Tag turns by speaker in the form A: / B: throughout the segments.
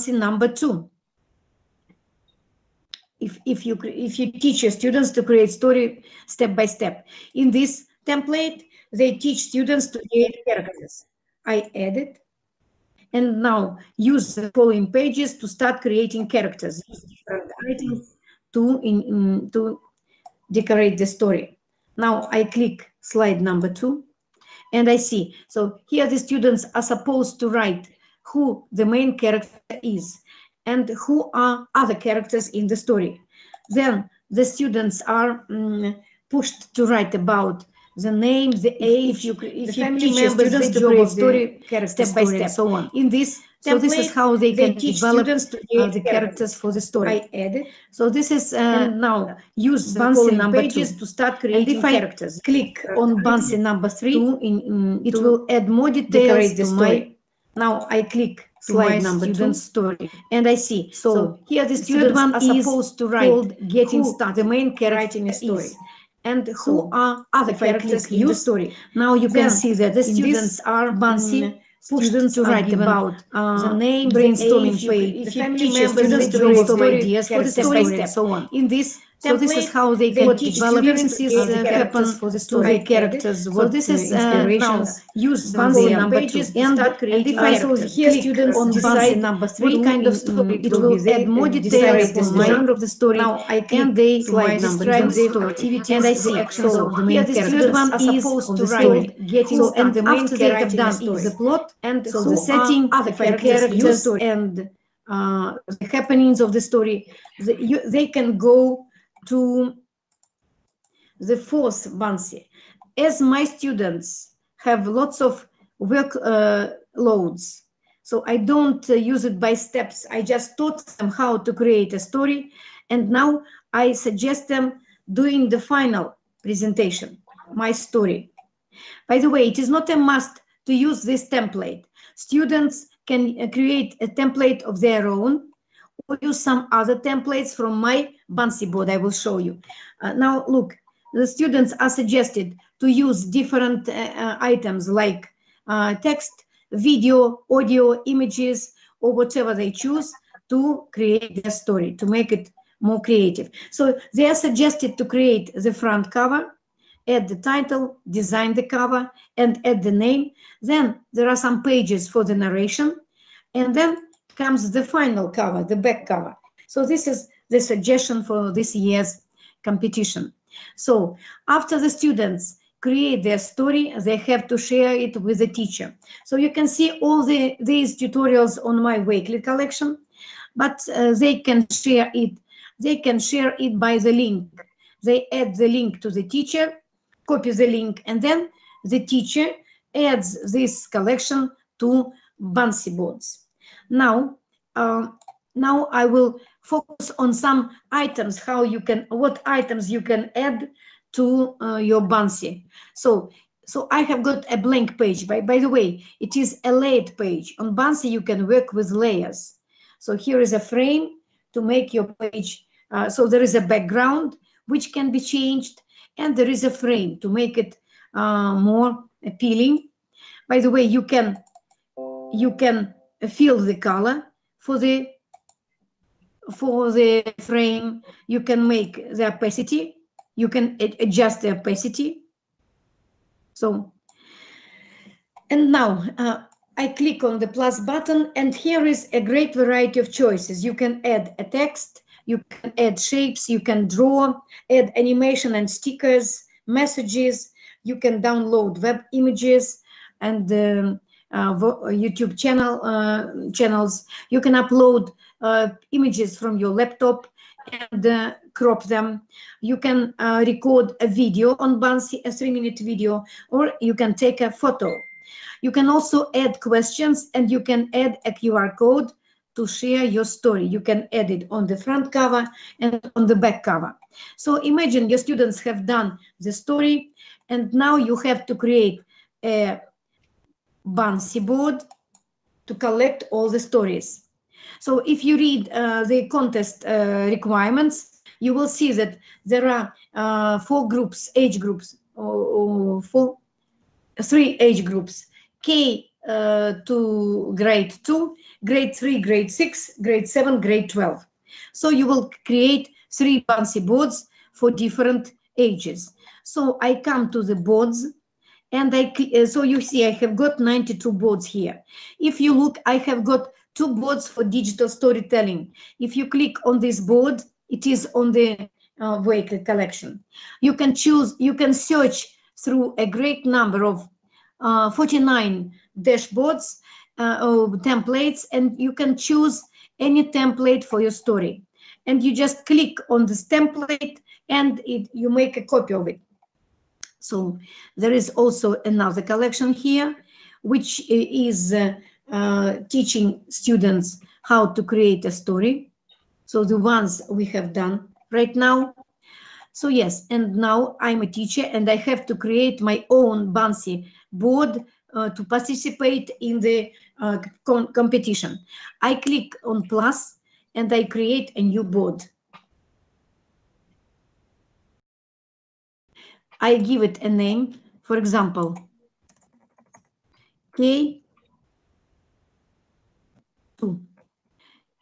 A: number 2. If you teach your students to create story step by step. In this template, they teach students to create characters. I edit, and now use the following pages to start creating characters. Use different items to decorate the story. Now I click slide number 2, and I see. So here the students are supposed to write who the main character is and who are other characters in the story. Then the students are pushed to write about the name, the age, if you teach your students to create story step by step, so on. In this template, so this is how they can develop the characters for the story. I edit. So this is now use Bouncy number 2 to start creating characters. Click on Bouncy number 3, it will add more details to my. Now I click slide number 2 story, and I see. So here the students are supposed to write getting started, the main character in a story, and who are other characters in the story. Now you can see that the students are Bouncy students to write about the name, brainstorming page, if you teach students to brainstorm ideas for the story and so on. In this, so this is how they can develop experiences happens for the story, the characters. So this is now use Bouncy number 2 and start creating characters. Here students on Bouncy number 3 what kind of story it will add more details on the genre of the story. Now I can they describe the activities and I see actions of the main characters are supposed to write getting and the main character done is the plot and so the setting, other characters and the happenings of the story. They can go to the 4th Bouncy. As my students have lots of work loads, so I don't use it by steps. I just taught them how to create a story, and now I suggest them doing the final presentation, my story. By the way, it is not a must to use this template. Students can create a template of their own or use some other templates from my Bouncy board. I will show you. Now look, the students are suggested to use different items like text, video, audio, images, or whatever they choose to create their story, to make it more creative. So they are suggested to create the front cover, add the title, design the cover, and add the name. Then there are some pages for the narration, and then comes the final cover, the back cover. So this is the suggestion for this year's competition. So after the students create their story, they have to share it with the teacher. So you can see all these tutorials on my weekly collection, but they can share it. They can share it by the link. They add the link to the teacher, copy the link, and then the teacher adds this collection to Bouncy boards. Now I will focus on some items, what items you can add to your Bouncy. So I have got a blank page. By the way, it is a layered page. On Bouncy, you can work with layers. So here is a frame to make your page. So there is a background which can be changed, and there is a frame to make it more appealing. By the way, you can fill the color for the frame. You can make the opacity. You can adjust the opacity. So, and now I click on the plus button, and here is a great variety of choices. You can add a text, you can add shapes, you can draw, add animation and stickers, messages. You can download web images and YouTube channels. You can upload images from your laptop and crop them. You can record a video on Bouncy, a 3-minute video, or you can take a photo. You can also add questions, and you can add a QR code to share your story. You can add it on the front cover and on the back cover. So imagine your students have done the story, and now you have to create a Bouncy board to collect all the stories. So if you read the contest requirements, you will see that there are 4 groups, age groups, or 3 age groups: K to grade 2, grade 3, grade 6, grade 7, grade 12. So you will create 3 Bouncy boards for different ages. So I come to the boards, and so you see I have got 92 boards here. If you look, I have got 2 boards for digital storytelling. If you click on this board, it is on the vehicle collection. You can choose, you can search through a great number of 49 dashboards or templates, and you can choose any template for your story. And you just click on this template and you make a copy of it. So there is also another collection here, which is teaching students how to create a story. So the ones we have done right now. So yes, and now I'm a teacher and I have to create my own Bouncy board to participate in the competition. I click on plus and I create a new board. I give it a name, for example, K2.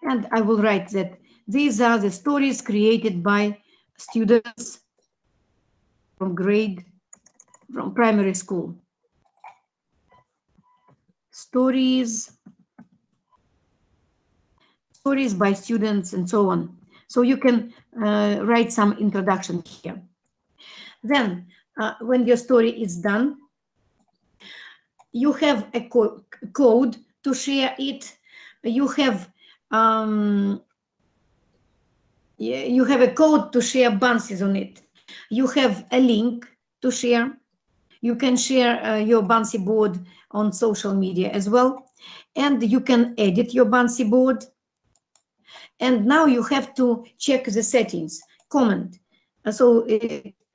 A: And I will write that these are the stories created by students from primary school. Stories by students and so on. So you can write some introduction here. Then when your story is done, you have a code to share it. You have a code to share Bouncies on it. You have a link to share. You can share your Bouncy board on social media as well. And you can edit your Bouncy board. And now you have to check the settings. Comment. So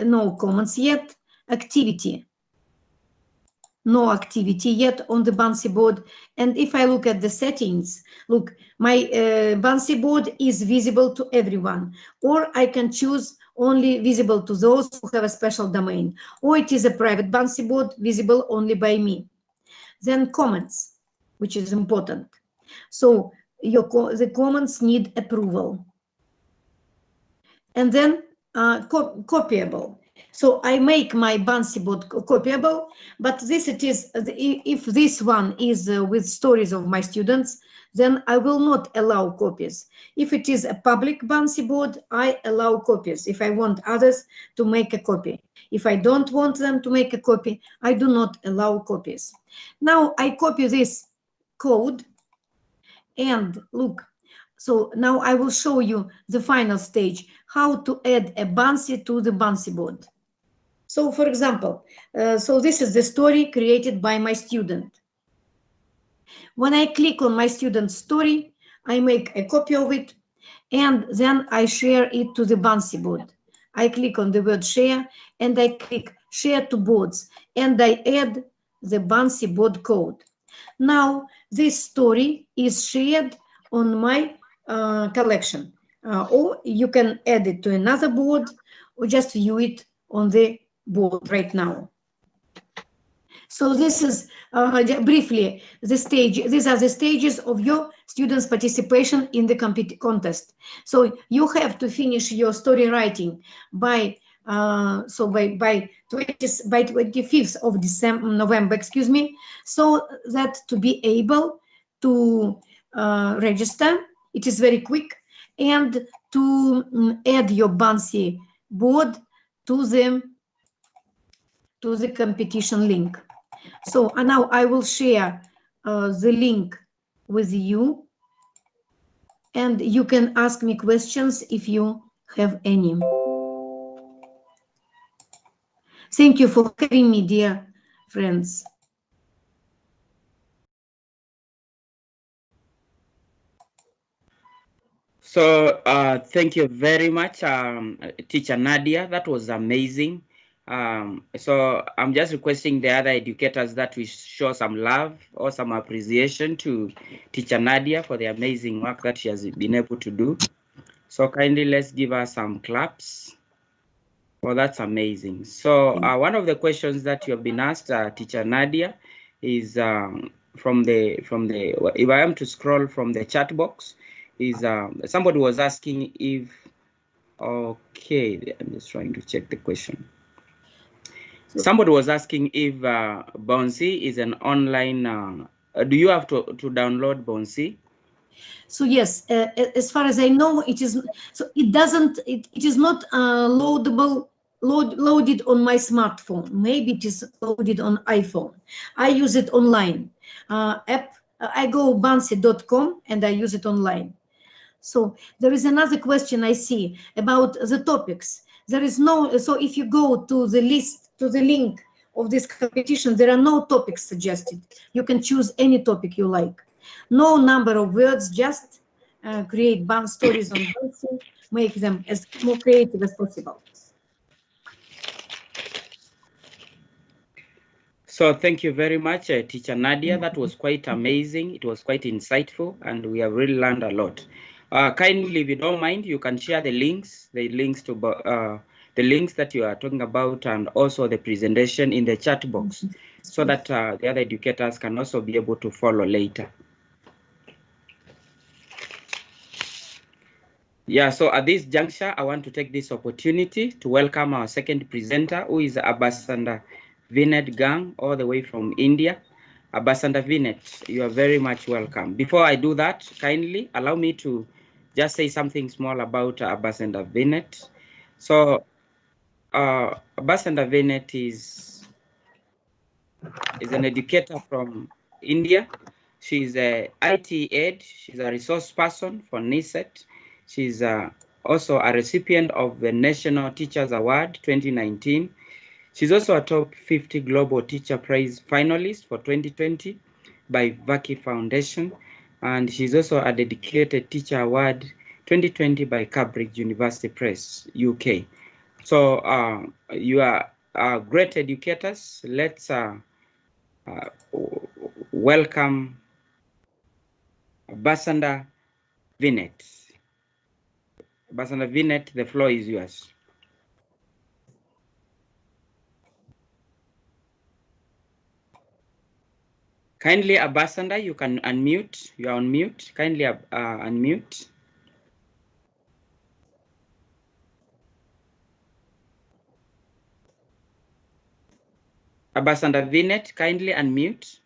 A: no comments yet. Activity. No activity yet on the Bouncy board. And if I look at the settings, look, my Bouncy board is visible to everyone, or I can choose only visible to those who have a special domain, or it is a private Bouncy board visible only by me. Then comments, which is important. So the comments need approval. And then copyable. So I make my Bouncy board copyable, but this it is, if this one is with stories of my students, then I will not allow copies. If it is a public Bouncy board, I allow copies if I want others to make a copy. If I don't want them to make a copy, I do not allow copies. Now I copy this code and look. So now I will show you the final stage, how to add a Bouncy to the Bouncy board. So for example, so this is the story created by my student. When I click on my student's story, I make a copy of it and then I share it to the Bouncy board. I click on the word share and I click share to boards and I add the Bouncy board code. Now this story is shared on my collection, or you can add it to another board or just view it on the board right now. So this is briefly the stage. These are the stages of your students' participation in the contest. So you have to finish your story writing by by 25th of November, excuse me, so that to be able to register, it is very quick, and to add your Bouncy board to the competition link. So now I will share the link with you, and you can ask me questions if you have any. Thank you for having me, dear friends.
B: So thank you very much, Teacher Nadia. That was amazing. So I'm just requesting the other educators that we show some love or some appreciation to Teacher Nadia for the amazing work that she has been able to do. So kindly let's give her some claps. Oh, that's amazing. So one of the questions that you have been asked, Teacher Nadia, is if I am to scroll from the chat box, is somebody was asking if, okay, I'm just trying to check the question. Somebody was asking if Bouncy is an online, do you have to download Bouncy?
A: So yes, as far as I know, it is. So it doesn't. It is not loadable. Loaded on my smartphone. Maybe it is loaded on iPhone. I use it online. App. I go bouncy.com and I use it online. So there is another question I see about the topics. There is no. So if you go to the list, to the link of this competition, there are no topics suggested. You can choose any topic you like. No number of words, just create stories on Bouncy, make them as more creative as possible.
B: So thank you very much, Teacher Nadia. That was quite amazing. It was quite insightful, and we have really learned a lot. Kindly, if you don't mind, you can share the links to the links that you are talking about, and also the presentation in the chat box, so that the other educators can also be able to follow later. Yeah, so at this juncture, I want to take this opportunity to welcome our second presenter, who is Ambassador Vinet Gang, all the way from India. Ambassador Vinet, you are very much welcome. Before I do that, kindly allow me to just say something small about Ambassador Vinet. So, Ambassador Vinet is an educator from India. She's a IT aide. She's a resource person for NISET. She's also a recipient of the National Teachers Award 2019. She's also a top 50 Global Teacher Prize finalist for 2020 by Vaki Foundation. And she's also a dedicated Teacher Award 2020 by Cambridge University Press, UK. So you are great educators. Let's welcome Ambassador Vinet. Ambassador Vinet, the floor is yours. Kindly, Ambassador, you can unmute. You are on mute. Kindly unmute. Ambassador Vinet, kindly unmute.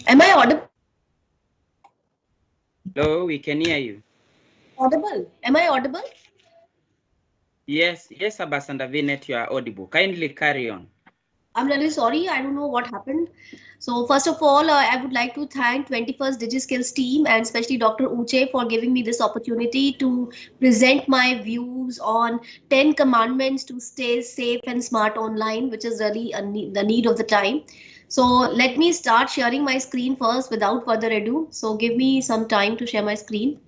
C: Am I audible?
B: Hello, we can hear you.
C: Audible? Am I audible?
B: Yes, yes, Ambassador Vinet, you are audible. Kindly carry on.
C: I'm really sorry. I don't know what happened. So first of all, I would like to thank 21st DigiSkills team and especially Dr. Uche for giving me this opportunity to present my views on 10 commandments to stay safe and smart online, which is really the need of the time. So let me start sharing my screen first without further ado. So give me some time to share my screen.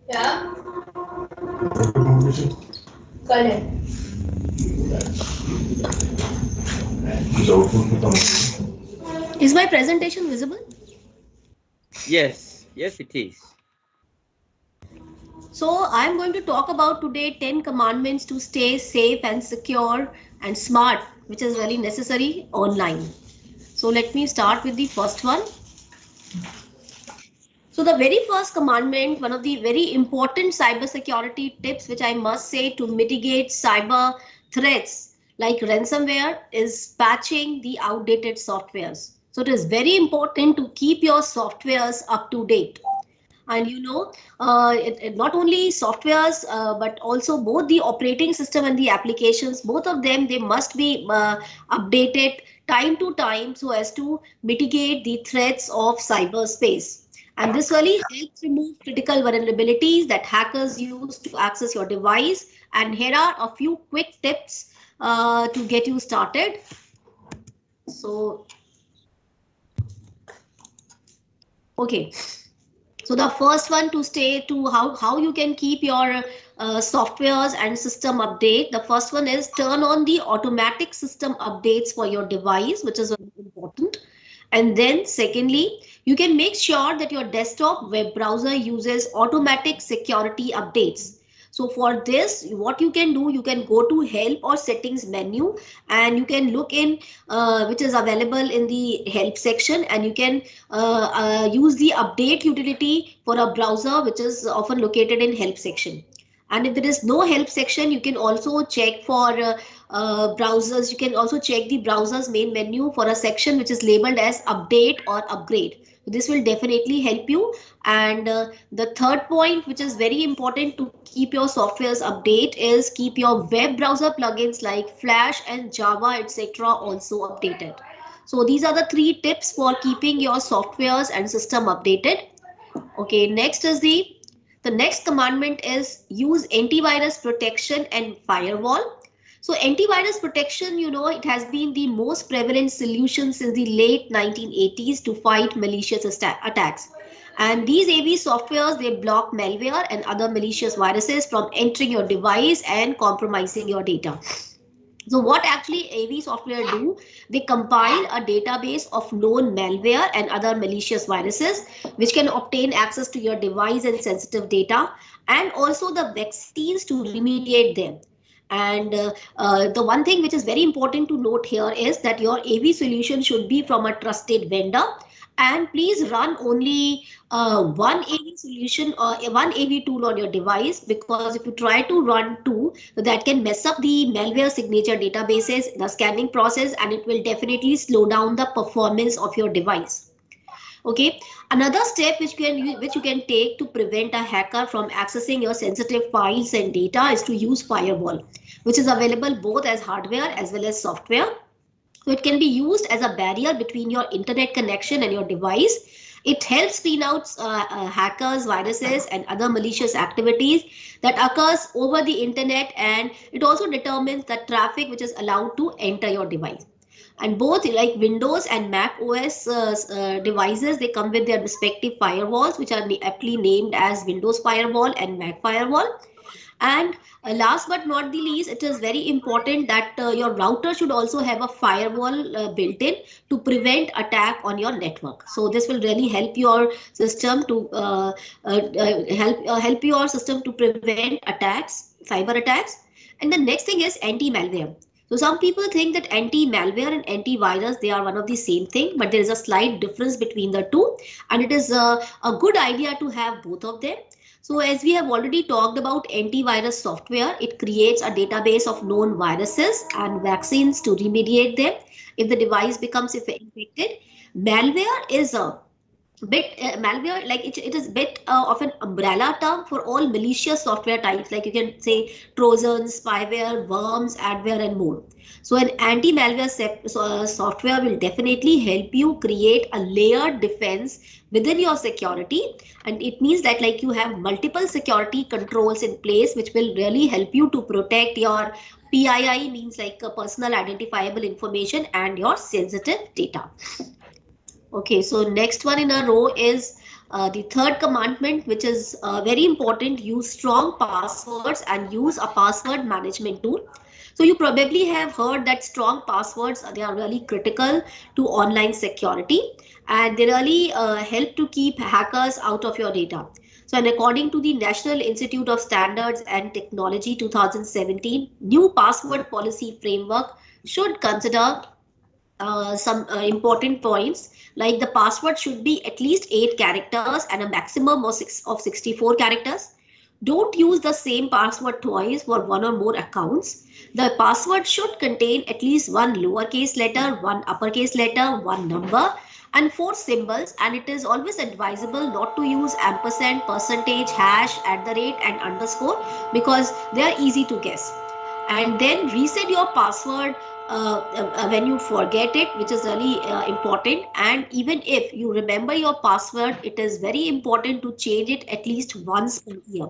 C: Yeah. Correct. Is my presentation visible?
B: Yes, yes, it is.
C: So I'm going to talk about today 10 commandments to stay safe and secure and smart, which is really necessary online. So let me start with the first one. So the very first commandment, one of the very important cybersecurity tips, which I must say to mitigate cyber threats like ransomware, is patching the outdated softwares. So it is very important to keep your softwares up to date. And you know, not only softwares, but also both the operating system and the applications, both of them, they must be updated time to time so as to mitigate the threats of cyberspace. And this really helps remove critical vulnerabilities that hackers use to access your device. And here are a few quick tips to get you started. So, okay. So the first one to stay to how you can keep your softwares and system update. The first one is turn on the automatic system updates for your device, which is very important. And then secondly, you can make sure that your desktop web browser uses automatic security updates. So for this, what you can do, you can go to help or settings menu and you can look in which is available in the help section, and you can use the update utility for a browser, which is often located in help section. And if there is no help section, you can also check for browsers. You can also check the browser's main menu for a section which is labeled as update or upgrade. This will definitely help you. And the third point, which is very important to keep your softwares update, is keep your web browser plugins like Flash and Java, etc. also updated. So these are the 3 tips for keeping your softwares and system updated. Okay, next is the next commandment is use antivirus protection and firewall. So antivirus protection, you know, it has been the most prevalent solution since the late 1980s to fight malicious attacks. And these AV softwares, they block malware and other malicious viruses from entering your device and compromising your data. So what actually AV software do? They compile a database of known malware and other malicious viruses, which can obtain access to your device and sensitive data, and also the vaccines to remediate them. And the one thing which is very important to note here is that your AV solution should be from a trusted vendor, and please run only one AV solution or one AV tool on your device, because if you try to run 2, that can mess up the malware signature databases, the scanning process, and it will definitely slow down the performance of your device. Okay, another step which you can take to prevent a hacker from accessing your sensitive files and data is to use firewall, which is available both as hardware as well as software. So it can be used as a barrier between your internet connection and your device. It helps screen out hackers, viruses, and other malicious activities that occurs over the internet, and it also determines the traffic which is allowed to enter your device. And both like Windows and Mac OS devices, they come with their respective firewalls, which are aptly named as Windows Firewall and Mac Firewall. And last but not the least, it is very important that your router should also have a firewall built in to prevent attack on your network. So this will really help your system to help your system to prevent attacks, cyber attacks. And the next thing is anti-malware. So some people think that anti-malware and antivirus, they are one of the same thing, but there is a slight difference between the two, and it is a good idea to have both of them. So as we have already talked about antivirus software, it creates a database of known viruses and vaccines to remediate them if the device becomes infected. Malware is a bit malware, like it is bit of an umbrella term for all malicious software types, like you can say trojans, spyware, worms, adware, and more. So an anti-malware software will definitely help you create a layered defense within your security, and it means that like you have multiple security controls in place which will really help you to protect your PII, means like personal identifiable information, and your sensitive data. Okay, so next one in a row is the third commandment, which is very important. Use strong passwords and use a password management tool. So you probably have heard that strong passwords, they are really critical to online security, and they really help to keep hackers out of your data. So, and according to the National Institute of Standards and Technology 2017, new password policy framework should consider some important points, like the password should be at least 8 characters and a maximum of 64 characters. Don't use the same password twice for one or more accounts. The password should contain at least one lowercase letter, one uppercase letter, one number, and 4 symbols, and it is always advisable not to use ampersand, percentage, hash, @ and underscore, because they are easy to guess. And then reset your password when you forget it, which is really important. And even if you remember your password, it is very important to change it at least once per year.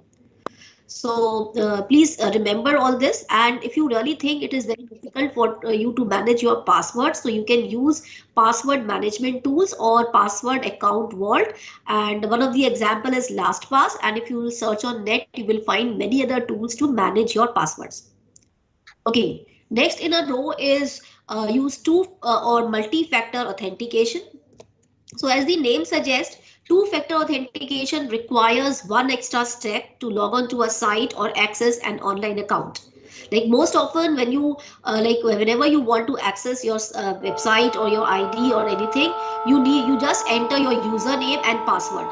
C: So please remember all this. And if you really think it is very difficult for you to manage your passwords, so you can use password management tools or password account vault. And one of the example is LastPass. And if you search on net, you will find many other tools to manage your passwords. Okay, next in a row is use two or multi-factor authentication. So as the name suggests, two-factor authentication requires one extra step to log on to a site or access an online account. Like most often when you whenever you want to access your website or your ID or anything, you just enter your username and password.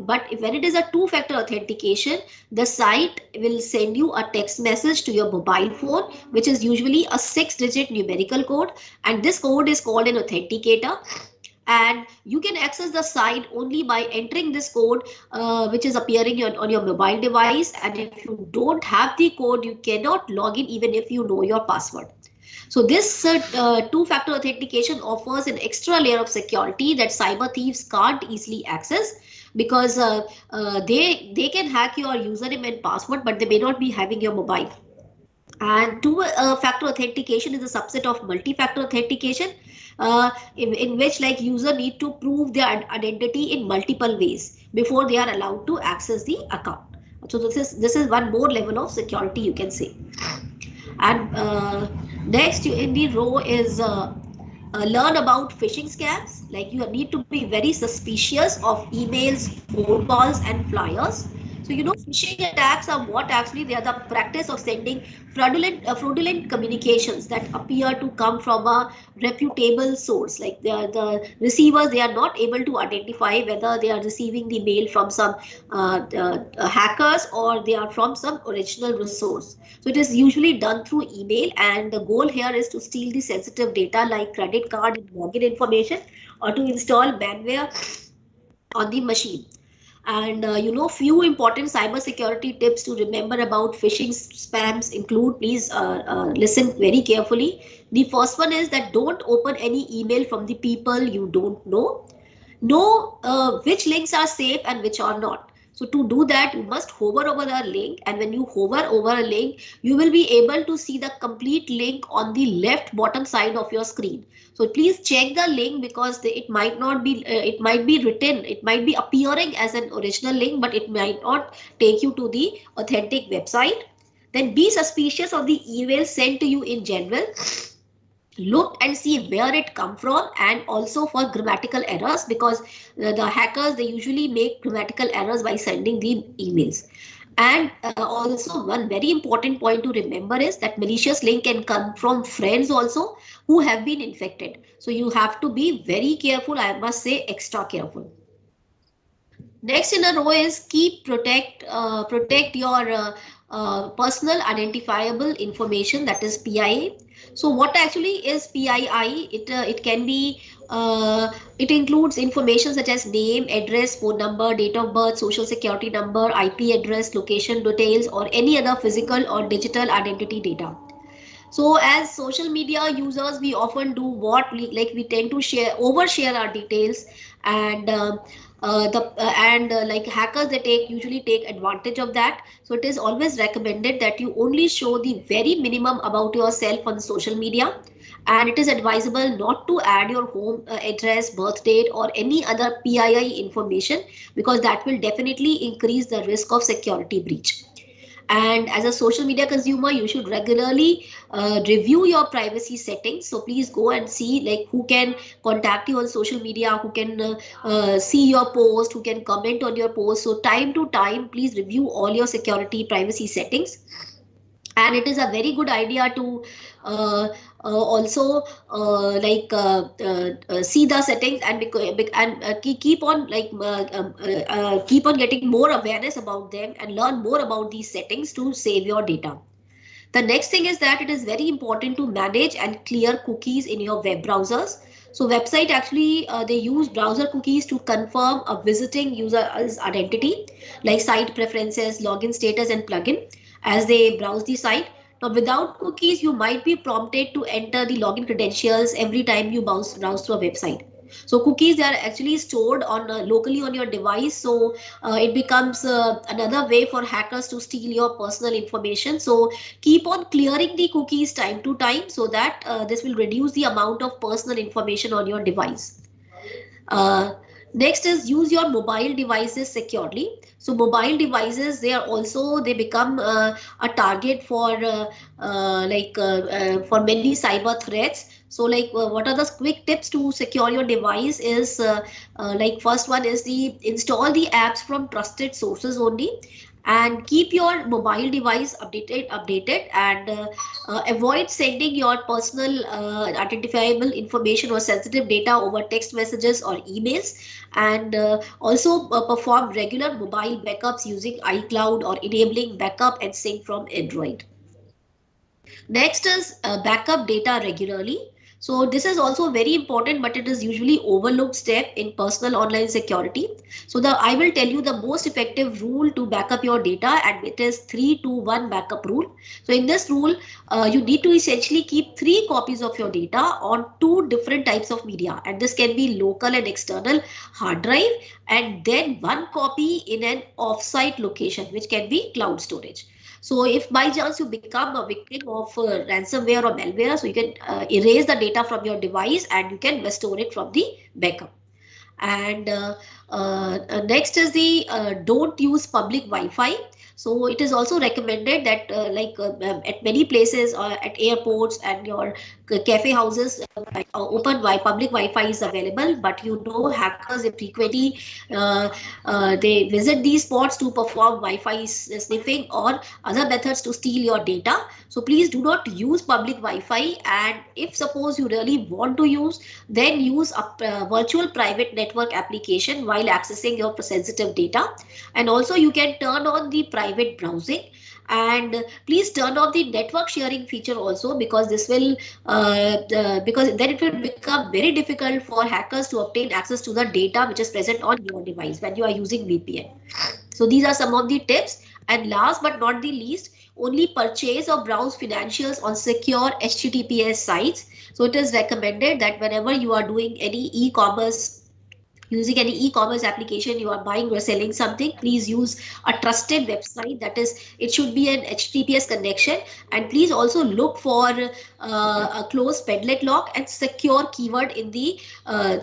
C: But when it is a two-factor authentication, the site will send you a text message to your mobile phone, which is usually a 6-digit numerical code, and this code is called an authenticator. And you can access the site only by entering this code which is appearing on your mobile device. And if you don't have the code, you cannot log in even if you know your password. So this two-factor authentication offers an extra layer of security that cyber thieves can't easily access, because they can hack your username and password, but they may not be having your mobile. And two-factor authentication is a subset of multi-factor authentication, in which like user need to prove their identity in multiple ways before they are allowed to access the account. So this is one more level of security, you can say. And next in the row is learn about phishing scams. Like you need to be very suspicious of emails, phone calls, and flyers. So phishing attacks are what actually they are the practice of sending fraudulent communications that appear to come from a reputable source. Like the receivers, they are not able to identify whether they are receiving the mail from some hackers or they are from some original resource. So it is usually done through email, and the goal here is to steal the sensitive data like credit card and login information, or to install malware on the machine. And few important cybersecurity tips to remember about phishing spams include, please listen very carefully. The first one is that don't open any email from the people you don't know. Know which links are safe and which are not. So to do that, you must hover over a link, and when you hover over a link, you will be able to see the complete link on the left bottom side of your screen. So please check the link, because it might not be, it might be written, it might be appearing as an original link, but it might not take you to the authentic website. Then be suspicious of the email sent to you in general. Look and see where it come from, and also for grammatical errors, because the hackers, they usually make grammatical errors by sending the emails. And also one very important point to remember is that malicious link can come from friends also who have been infected. So you have to be very careful. I must say extra careful. Next in a row is protect your personal identifiable information, that is PII. So what actually is PII? It can be it includes information such as name, address, phone number, date of birth, social security number, IP address, location details, or any other physical or digital identity data. So as social media users, we often do what we tend to overshare our details, and like hackers, they usually take advantage of that. So it is always recommended that you only show the very minimum about yourself on social media, and it is advisable not to add your home address, birth date, or any other PII information, because that will definitely increase the risk of security breach. And as a social media consumer, you should regularly review your privacy settings. So please go and see like who can contact you on social media, who can see your post, who can comment on your post. So time to time, please review all your security privacy settings. And it is a very good idea to also see the settings and keep on keep on getting more awareness about them and learn more about these settings to save your data. The next thing is that it is very important to manage and clear cookies in your web browsers. So website actually, they use browser cookies to confirm a visiting user's identity, like site preferences, login status, and plugin as they browse the site. Now, without cookies, you might be prompted to enter the login credentials every time you browse through a website. So cookies, they are actually stored on locally on your device. So it becomes another way for hackers to steal your personal information. So keep on clearing the cookies time to time so that this will reduce the amount of personal information on your device. Next is use your mobile devices securely. So mobile devices, they become a target for for many cyber threats. So like what are the quick tips to secure your device is like first one is the install the apps from trusted sources only, and keep your mobile device updated and avoid sending your personal identifiable information or sensitive data over text messages or emails, and also perform regular mobile backups using iCloud or enabling backup and sync from Android. Next is backup data regularly. So this is also very important, but it is usually overlooked step in personal online security. So I will tell you the most effective rule to backup your data, and it is 3-2-1 backup rule. So in this rule, you need to essentially keep 3 copies of your data on 2 different types of media, and this can be local and external hard drive, and then 1 copy in an offsite location, which can be cloud storage. So if by chance you become a victim of ransomware or malware, so you can erase the data from your device and you can restore it from the backup. And next is the don't use public Wi-Fi. So it is also recommended that at many places at airports and your cafe houses, public Wi-Fi is available, but you know hackers frequently they visit these spots to perform Wi-Fi sniffing or other methods to steal your data. So please do not use public Wi-Fi, and if suppose you really want to use, then use a virtual private network application while accessing your sensitive data. And also you can turn on the private browsing, and please turn off the network sharing feature also, because this will because then it will become very difficult for hackers to obtain access to the data which is present on your device when you are using VPN. So these are some of the tips. And last but not the least, only purchase or browse financials on secure HTTPS sites. So it is recommended that whenever you are doing any e-commerce, using any e-commerce application, you are buying or selling something, please use a trusted website. That is, it should be an HTTPS connection, and please also look for a closed padlock lock and secure keyword in the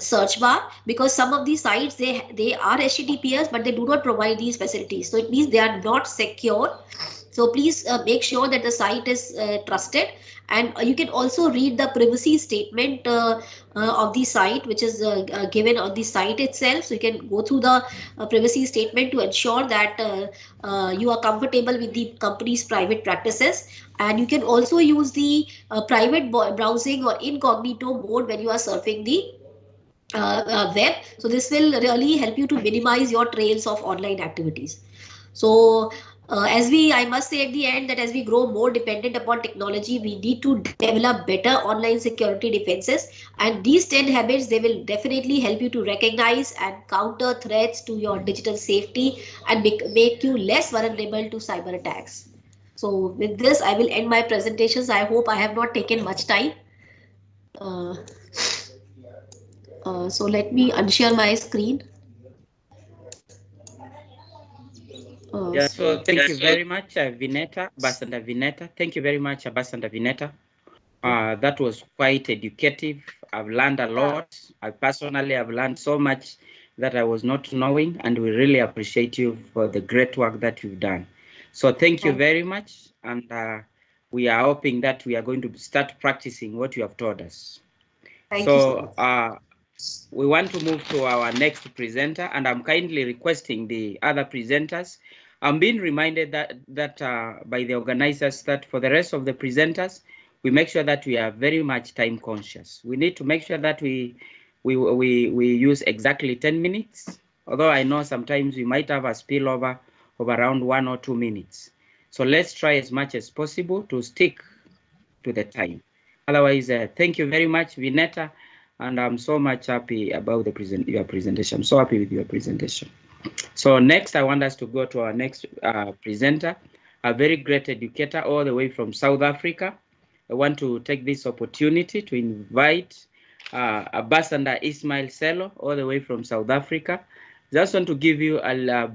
C: search bar, because some of these sites, they are HTTPS but they do not provide these facilities, so it means they are not secure. So please make sure that the site is trusted, and you can also read the privacy statement of the site, which is given on the site itself. So you can go through the privacy statement to ensure that you are comfortable with the company's private practices. And you can also use the private browsing or incognito mode when you are surfing the web. So this will really help you to minimize your trails of online activities. So I must say at the end that as we grow more dependent upon technology, we need to develop better online security defenses. And these 10 habits, they will definitely help you to recognize and counter threats to your digital safety and make you less vulnerable to cyber attacks. So with this, I will end my presentations. I hope I have not taken much time. So let me unshare my screen.
B: Yeah, so thank you very much, Vineta, Ambassador Vineta. Thank you very much, Ambassador Vineta. That was quite educative. I've learned a lot. I personally have learned so much that I was not knowing, and we really appreciate you for the great work that you've done. So thank you very much, and we are hoping that we are going to start practicing what you have taught us.
C: Thank you so much.
B: We want to move to our next presenter, and I'm kindly requesting the other presenters. I'm being reminded that by the organizers that for the rest of the presenters, we make sure that we are very much time conscious. We need to make sure that we use exactly 10 minutes, although I know sometimes we might have a spillover of around 1 or 2 minutes. So let's try as much as possible to stick to the time. Otherwise, thank you very much, Vineta. and I'm so much happy about your presentation. I'm so happy with your presentation. So next, I want us to go to our next presenter, a very great educator all the way from South Africa. I want to take this opportunity to invite Ambassador Ismail Selo, all the way from South Africa. Just want to give you a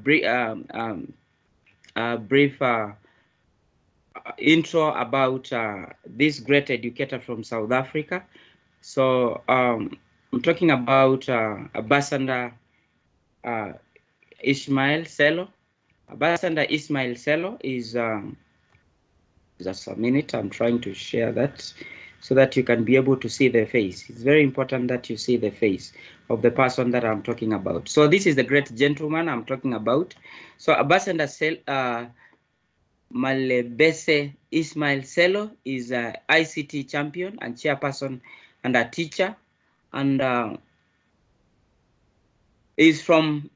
B: brief intro about this great educator from South Africa. So I'm talking about Ambassador Ismail Selo. Ambassador Ismail Selo is, just a minute, I'm trying to share that so that you can be able to see the face. It's very important that you see the face of the person that I'm talking about. So this is the great gentleman I'm talking about. So Ambassador Malebese Ismail Selo is an ICT champion and chairperson and a teacher, and is from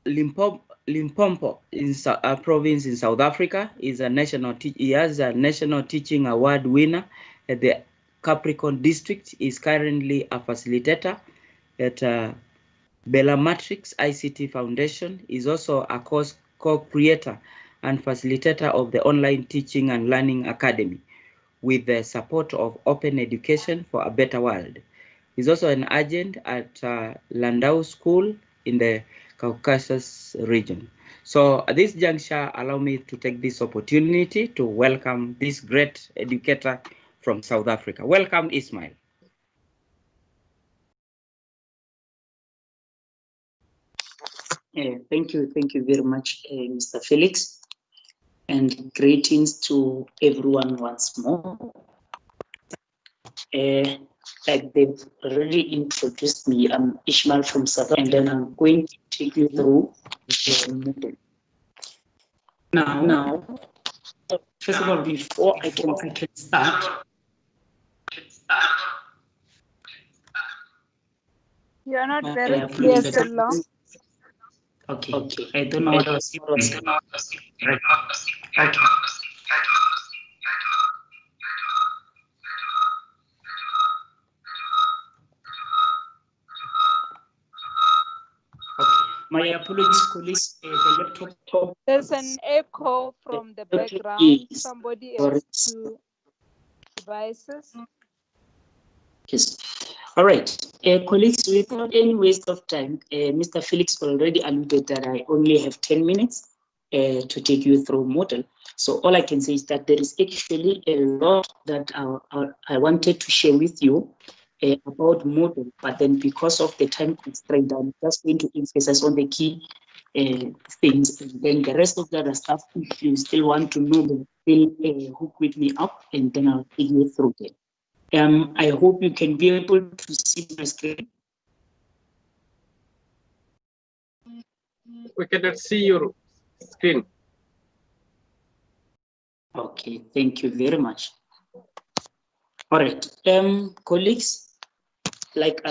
B: Limpopo in province in South Africa. He has a national teaching award winner at the Capricorn district. Is currently a facilitator at Bella Matrix ICT Foundation. Is also a co-creator and facilitator of the online teaching and learning academy with the support of Open Education for a Better World. He's also an agent at Landau School in the Caucasus region. So at this juncture, allow me to take this opportunity to welcome this great educator from South Africa. Welcome, Ismail.
D: Thank you very much, Mr. Felix, and greetings to everyone once more. Like they've already introduced me, I'm Ismail from South Africa, and then I'm going to take you through the Moodle. Now, first of all, before I can start,
E: you're not very clear, so long.
D: Okay. I don't know what I was saying. Right. Okay. My apologies, colleagues. The laptop.
E: There's an echo from the background. Somebody has two devices.
D: Yes. All right, colleagues, without any waste of time, Mr. Felix already alluded that I only have 10 minutes to take you through Moodle. So all I can say is that there is actually a lot that I wanted to share with you about Moodle, but then because of the time constraint, I'm just going to emphasize on the key things, and then the rest of the other stuff, if you still want to know, still hook with me up, and then I'll take you through it. I hope you can be able to see my screen.
F: We cannot see your screen.
D: Okay, thank you very much. All right, colleagues, like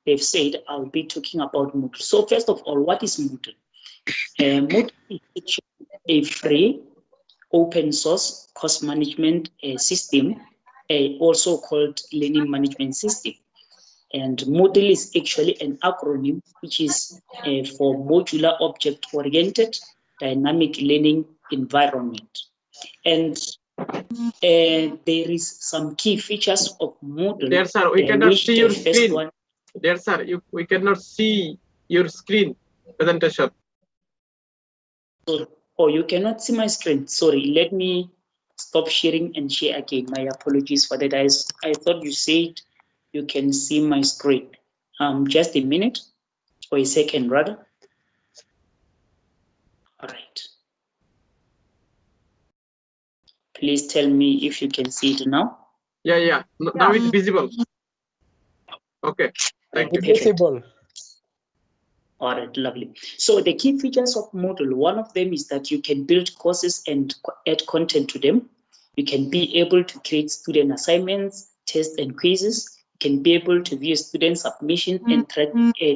D: they've said, I'll be talking about Moodle. So first of all, what is Moodle? Moodle is a free, open source course management system, also called learning management system. And Moodle is actually an acronym which is for modular object-oriented dynamic learning environment. And there is some key features of Moodle.
F: There, sir, we cannot see your screen. There, sir, we cannot see your screen presentation.
D: Oh, you cannot see my screen. Sorry, let me stop sharing and share again. My apologies for that. I thought you said you can see my screen. Just a minute or a second rather. All right. Please tell me if you can see it now.
F: Yeah. Now it's visible. Okay, thank you.
D: Visible. All right, lovely. So the key features of Moodle, one of them is that you can build courses and add content to them. You can be able to create student assignments, tests, and quizzes. You can be able to view student submissions and track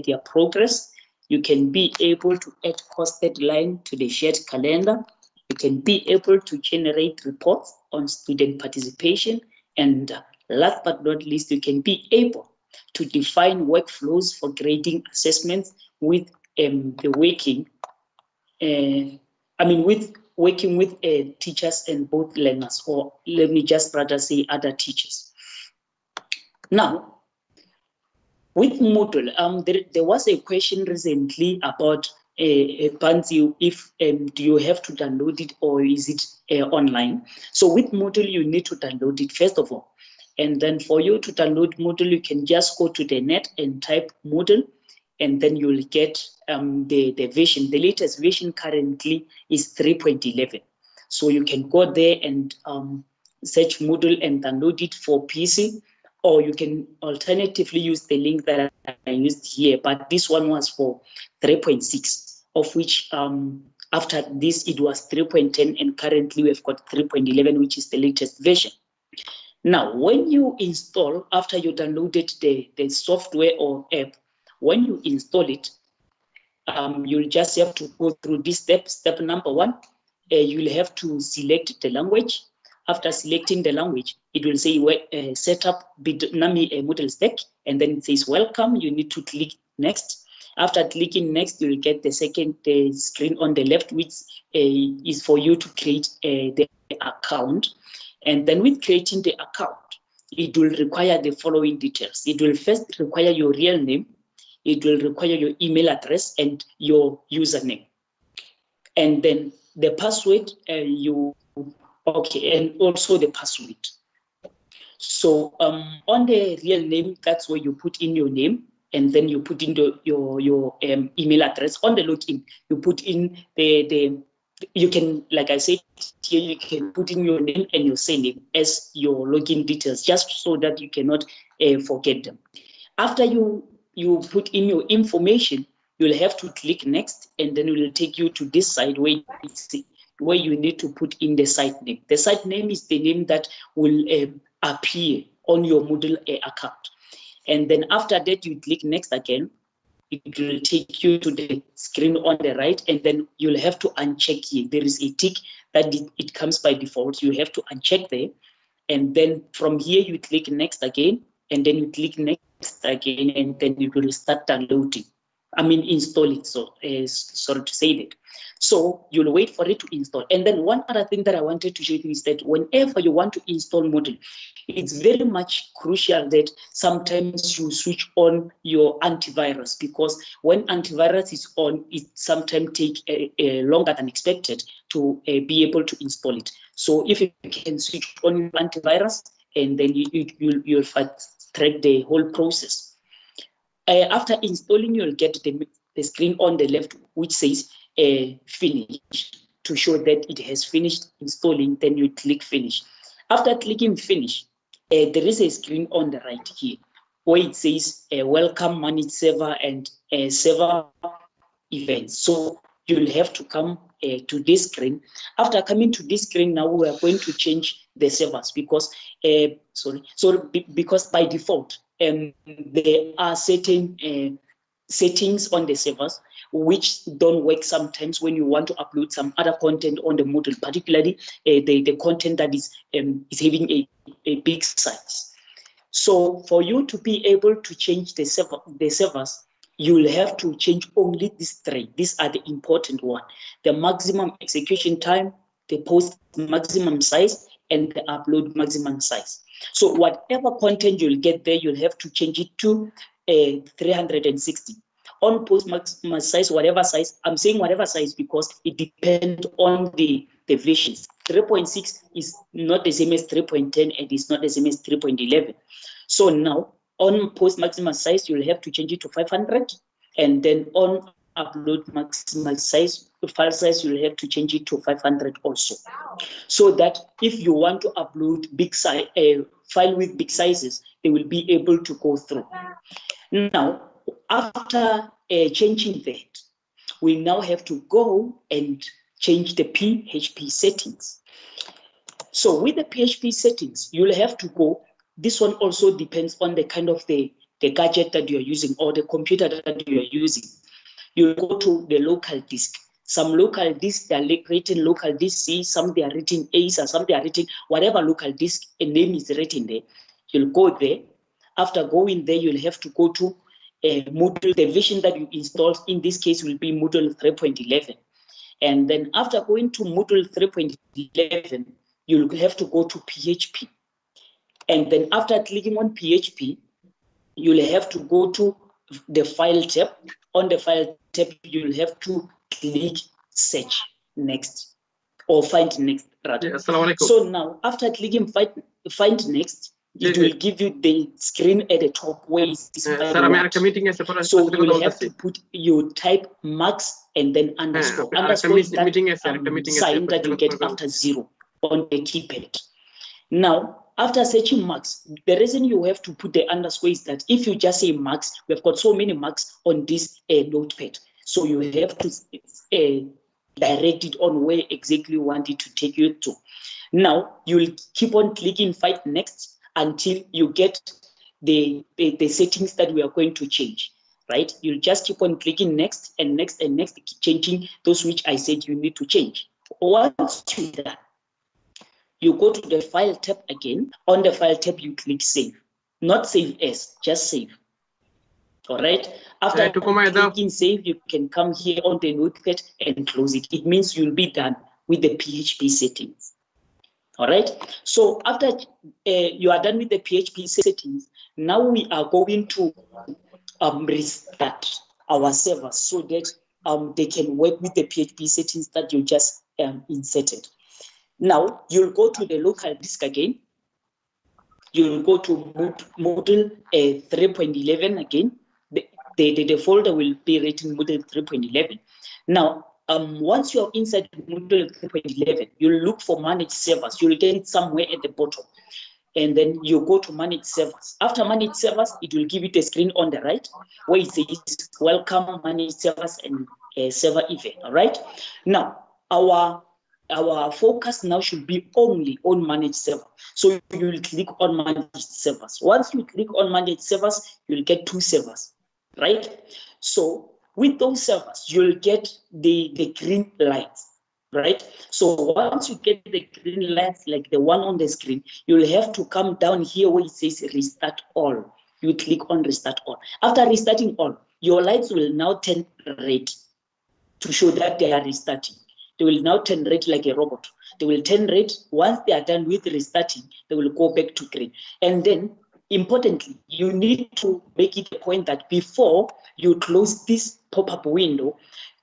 D: their progress. You can be able to add course deadline to the shared calendar. You can be able to generate reports on student participation. And last but not least, you can be able to define workflows for grading assessments with working with teachers and both learners, or let me just rather say other teachers. Now, with Moodle, there was a question recently about Bouncy, if do you have to download it or is it online? So with Moodle, you need to download it first of all. And then for you to download Moodle, you can just go to the net and type Moodle, and then you'll get the version. The latest version currently is 3.11. So you can go there and search Moodle and download it for PC, or you can alternatively use the link that I used here, but this one was for 3.6, of which after this it was 3.10, and currently we've got 3.11, which is the latest version. Now, when you install, after you downloaded the software or app, when you install it, you'll just have to go through this step. Step number one, you'll have to select the language. After selecting the language, it will say set up Bitnami Moodle stack, and then it says welcome. You need to click next. After clicking next, you'll get the second screen on the left, which is for you to create the account. And then with creating the account, it will require the following details. It will first require your real name. It will require your email address and your username. And then the password, and also the password. So on the real name, that's where you put in your name, and then you put in your email address. On the login, you put in you can, like I said here, you can put in your name and your surname as your login details, just so that you cannot forget them. After you put in your information, you'll have to click next, and then it will take you to this side where you need to put in the site name. The site name is the name that will appear on your Moodle account. And then after that, you click next again. It will take you to the screen on the right, and then you'll have to uncheck here. There is a tick that it comes by default. You have to uncheck there. And then from here, you click next again, and then you click next again, and then you will start downloading. Installing, so sorry to say that. So you'll wait for it to install. And then one other thing that I wanted to show you is that whenever you want to install Moodle, it's very much crucial that sometimes you switch on your antivirus, because when antivirus is on, it sometimes takes longer than expected to be able to install it. So if you can switch on your antivirus, and then you'll fast track the whole process. After installing, you'll get the screen on the left, which says finish, to show that it has finished installing. Then you click finish. After clicking finish, there is a screen on the right here where it says welcome managed server and server events. So you'll have to come to this screen. After coming to this screen, now we are going to change the servers, because because by default there are certain settings on the servers which don't work sometimes when you want to upload some other content on the Moodle, particularly the content that is having a big size. So for you to be able to change the servers, you will have to change only these three. These are the important ones: the maximum execution time, the post maximum size, and the upload maximum size. So whatever content you'll get there, you'll have to change it to 360. On post maximum size, whatever size, I'm saying whatever size because it depends on the versions. 3.6 is not the same as 3.10, and it's not the same as 3.11. So now on post maximum size, you'll have to change it to 500, and then on upload maximum size, file size, you'll have to change it to 500 also. So that if you want to upload big size, file with big sizes, they will be able to go through. Now, after changing that, we now have to go and change the PHP settings. So with the PHP settings, you'll have to go. This one also depends on the kind of the gadget that you're using or the computer that you're using. You go to the local disk. Some local disks, they are written local disk C, some they are written A, some they are written whatever local disk a name is written there. You'll go there. After going there, you'll have to go to Moodle. The version that you installed in this case will be Moodle 3.11. And then after going to Moodle 3.11, you'll have to go to PHP. And then after clicking on PHP, you'll have to go to the File tab. On the File tab, you'll have to click Search Next, or Find Next, rather.
F: Yeah,
D: so now, after clicking Find Next, it will give you the screen at the top where it's so you'll have to put, you type marks and then underscore. Underscore is that sign that you get after 0 on the keypad. Now, after searching marks, the reason you have to put the underscore is that if you just say marks, we've got so many marks on this notepad. So you have to direct it on where exactly you want it to take you to. Now, you'll keep on clicking Find Next until you get the settings that we are going to change, right? You'll just keep on clicking next and next and next, changing those which I said you need to change. Once you're done, you go to the File tab again. On the File tab, you click Save. Not Save As, just Save. All right. After clicking Save, you can come here on the notepad and close it. It means you'll be done with the PHP settings. All right. So after you are done with the PHP settings, now we are going to restart our servers so that they can work with the PHP settings that you just inserted. Now you'll go to the local disk again. You'll go to Moodle 3.11 again. The folder will be written Moodle 3.11. Now, once you're inside Moodle 3.11, you'll look for Manage Servers. You'll get it somewhere at the bottom. And then you go to Manage Servers. After Manage Servers, it will give you the screen on the right where it says Welcome, Manage Servers, and Server Event. All right. Now, our focus now should be only on Manage Server. So you will click on Manage Servers. Once you click on Manage Servers, you'll get 2 servers, right? So with those servers, you'll get the green lights, right? So once you get the green lights, like the one on the screen, you'll have to come down here where it says Restart All. You click on Restart All. After restarting all, your lights will now turn red to show that they are restarting. They will now turn red like a robot. They will turn red. Once they are done with restarting, they will go back to green. And then, importantly, you need to make it a point that before you close this pop-up window,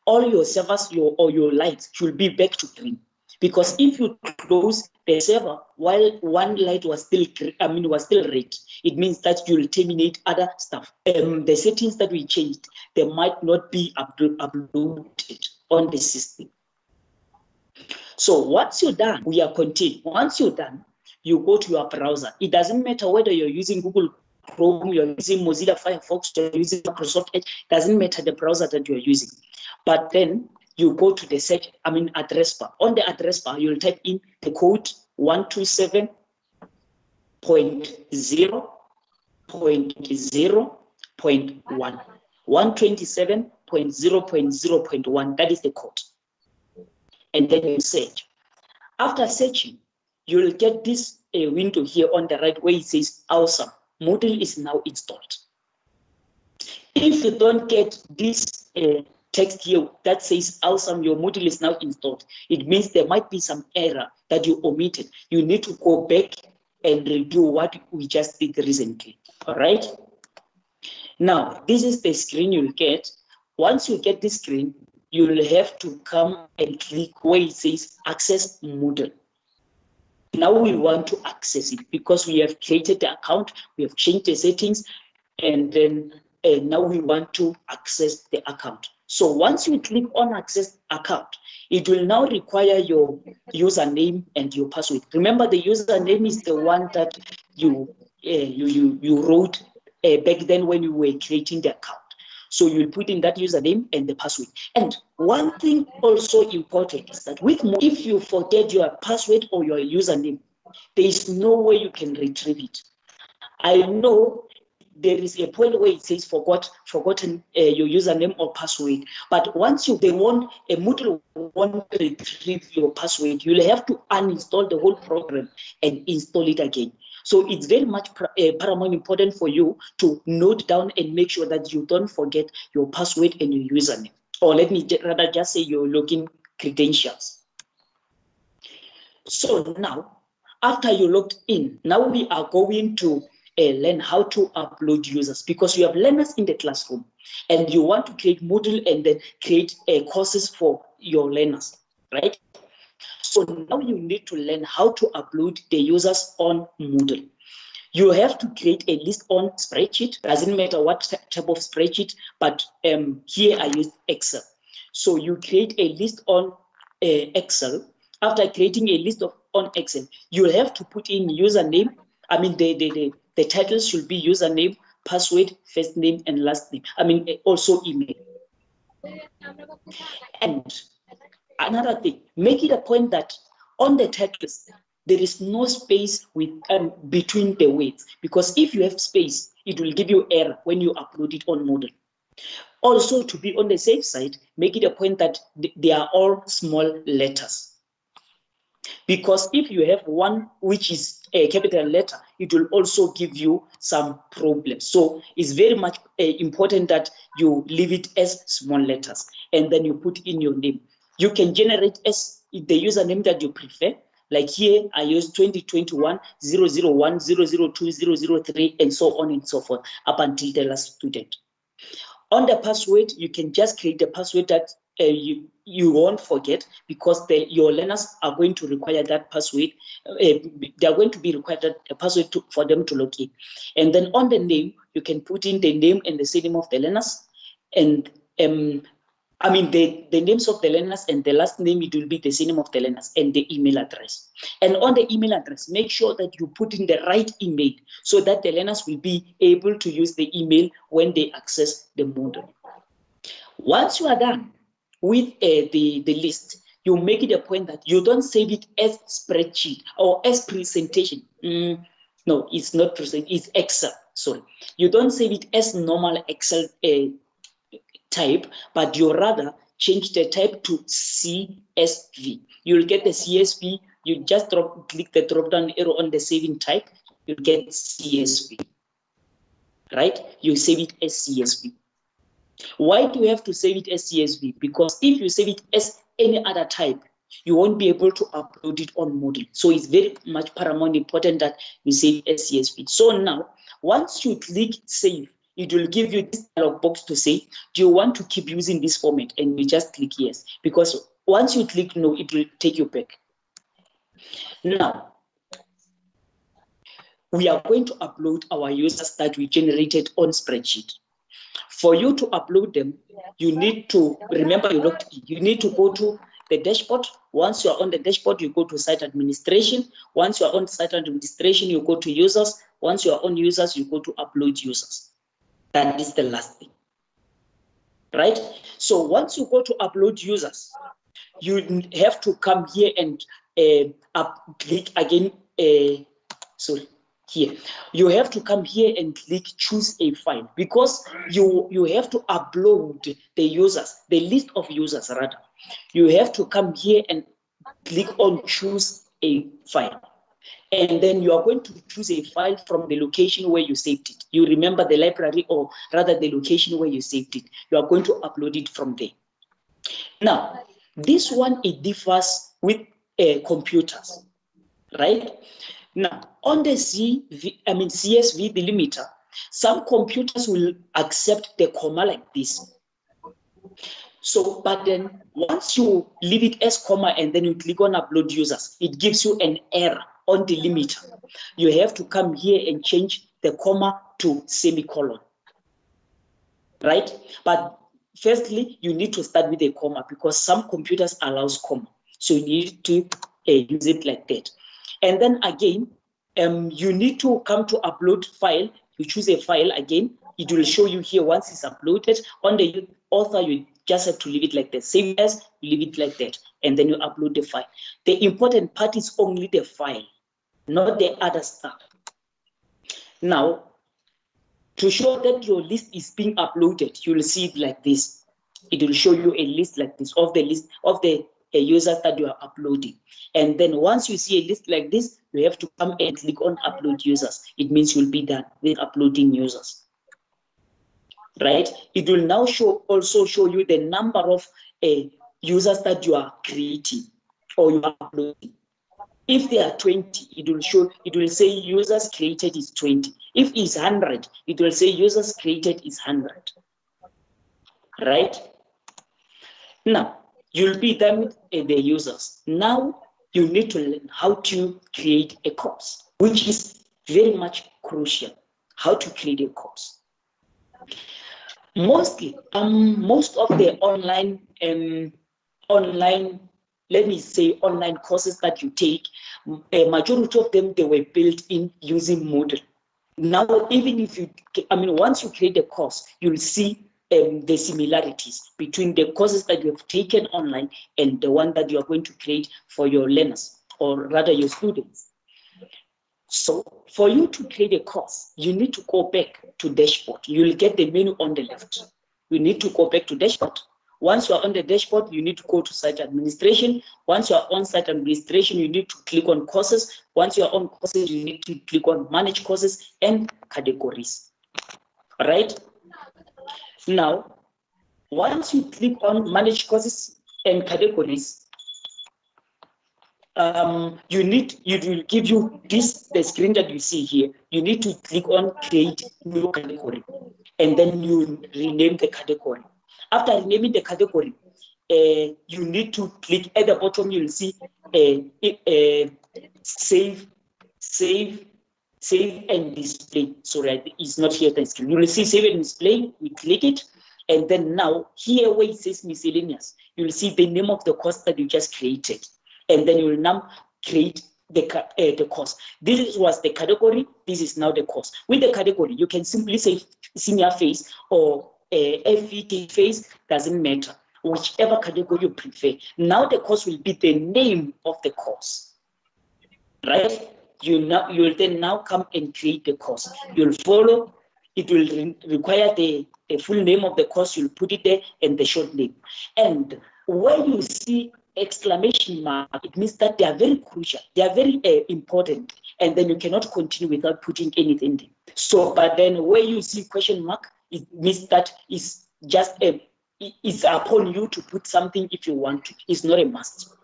D: all your servers or your lights should be back to green. Because if you close the server while one light was still red, it means that you'll terminate other stuff. The settings that we changed, they might not be uploaded on the system. So once you're done, we are continuing. Once you're done, you go to your browser. It doesn't matter whether you're using Google Chrome, you're using Mozilla Firefox, you're using Microsoft Edge. It doesn't matter the browser that you're using. But then you go to the address bar. On the address bar, you'll type in the code 127.0.0.1. 127.0.0.1. That is the code. And then you search. After searching, you'll get this window here on the right where it says Awesome. Moodle is now installed. If you don't get this text here that says Awesome, your Moodle is now installed, it means there might be some error that you omitted. You need to go back and redo what we just did recently. All right. Now, this is the screen you'll get. Once you get this screen, you will have to come and click where it says Access Moodle. Now we want to access it because we have created the account, we have changed the settings, and then now we want to access the account. So once you click on Access Account, it will now require your username and your password. Remember, the username is the one that you wrote back then when you were creating the account. So you'll put in that username and the password. And one thing also important is that if you forget your password or your username, there is no way you can retrieve it. I know there is a point where it says forgotten your username or password, but once Moodle won't retrieve your password, you'll have to uninstall the whole program and install it again. So it's very much paramount important for you to note down and make sure that you don't forget your password and your username. Or let me rather just say your login credentials. So now, after you logged in, now we are going to learn how to upload users, because you have learners in the classroom and you want to create Moodle and then create courses for your learners, right? So now you need to learn how to upload the users on Moodle. You have to create a list on spreadsheet. Doesn't matter what type of spreadsheet, but here I use Excel. So you create a list on Excel. After creating a list on Excel, you will have to put in username. I mean, the titles should be username, password, first name, and last name. I mean, also email. And another thing, make it a point that on the titles, there is no space with between the words, because if you have space, it will give you error when you upload it on Moodle. Also, to be on the safe side, make it a point that they are all small letters. Because if you have one which is a capital letter, it will also give you some problems. So it's very much important that you leave it as small letters, and then you put in your name. You can generate as the username that you prefer. Like here, I use 2021 001 002 003 and so on and so forth up until the last student. On the password, you can just create the password that you won't forget, because your learners are going to require that password. They are going to be required a password for them to log in. And then on the name, you can put in the name and the surname of the learners. And I mean, the names of the learners and the last name, it will be the surname of the learners and the email address. And on the email address, make sure that you put in the right email so that the learners will be able to use the email when they access the Moodle. Once you are done with the list, you make it a point that you don't save it as spreadsheet or as presentation. No, it's not present, it's Excel, sorry. You don't save it as normal Excel type, but you rather change the type to CSV. You'll get the CSV, you just click the drop down arrow on the saving type, you'll get CSV, right? You save it as CSV. Why do you have to save it as CSV? Because if you save it as any other type, you won't be able to upload it on Moodle. So it's very much paramount important that you save it as CSV. So now, once you click save, it will give you this dialog box to say, do you want to keep using this format? And you just click yes, because once you click no, it will take you back. Now, we are going to upload our users that we generated on spreadsheet. For you to upload them, you need to, remember you logged in, you need to go to the dashboard. Once you are on the dashboard, you go to site administration. Once you are on site administration, you go to users. Once you are on users, you go to upload users. That is the last thing, right? So once you go to upload users, you have to come here and click again, sorry, here. You have to come here and click choose a file, because you have to upload the users, the list of users rather. You have to come here and click on choose a file. And then you are going to choose a file from the location where you saved it. You remember the library, or rather the location where you saved it. You are going to upload it from there. Now, this one, it differs with computers, right? Now, on the CSV delimiter, some computers will accept the comma like this. So, but then once you leave it as comma and then you click on upload users, it gives you an error on delimiter. You have to come here and change the comma to semicolon, right? But firstly, you need to start with a comma, because some computers allows comma. So you need to use it like that. And then again, you need to come to upload file. You choose a file again. It will show you here once it's uploaded. On the author, you just have to leave it like that. Save as, you leave it like that. And then you upload the file. The important part is only the file, not the other stuff. Now, to show that your list is being uploaded, you will see it like this. It will show you a list like this of the list of the users that you are uploading. And then once you see a list like this, you have to come and click on upload users. It means you'll be done with uploading users. Right? It will now also show you the number of users that you are creating or you are uploading. If there are 20, it will say users created is 20. If it's 100, it will say users created is 100. Right? Now, you'll be done with the users. Now, you need to learn how to create a course, which is very much crucial. How to create a course. Mostly, most of the online, let me say, online courses that you take, a majority of them, they were built in using Moodle. Now, even if once you create a course, you'll see the similarities between the courses that you have taken online and the one that you are going to create for your learners, or rather your students. So for you to create a course, you need to go back to dashboard. You'll get the menu on the left. You need to go back to dashboard. Once you are on the dashboard, you need to go to site administration. Once you are on site administration, you need to click on courses. Once you are on courses, you need to click on manage courses and categories. All right? Now, once you click on manage courses and categories, it will give you the screen that you see here. You need to click on create new category, and then you rename the category. After renaming the category, you need to click at the bottom. You'll see save and display. Sorry, it's not here on the screen. You will see save and display. We click it, and then now here where it says miscellaneous, you will see the name of the course that you just created. And then you will now create the course. This was the category. This is now the course. With the category, you can simply say senior phase or FET phase, doesn't matter. Whichever category you prefer. Now the course will be the name of the course. Right? You will then now come and create the course. You'll follow. It will require the full name of the course. You'll put it there and the short name. And where you see exclamation mark, it means that they are very crucial, they are very important, and then you cannot continue without putting anything there. So, but then where you see question mark, it means that it's just it's upon you to put something if you want to. It's not a must.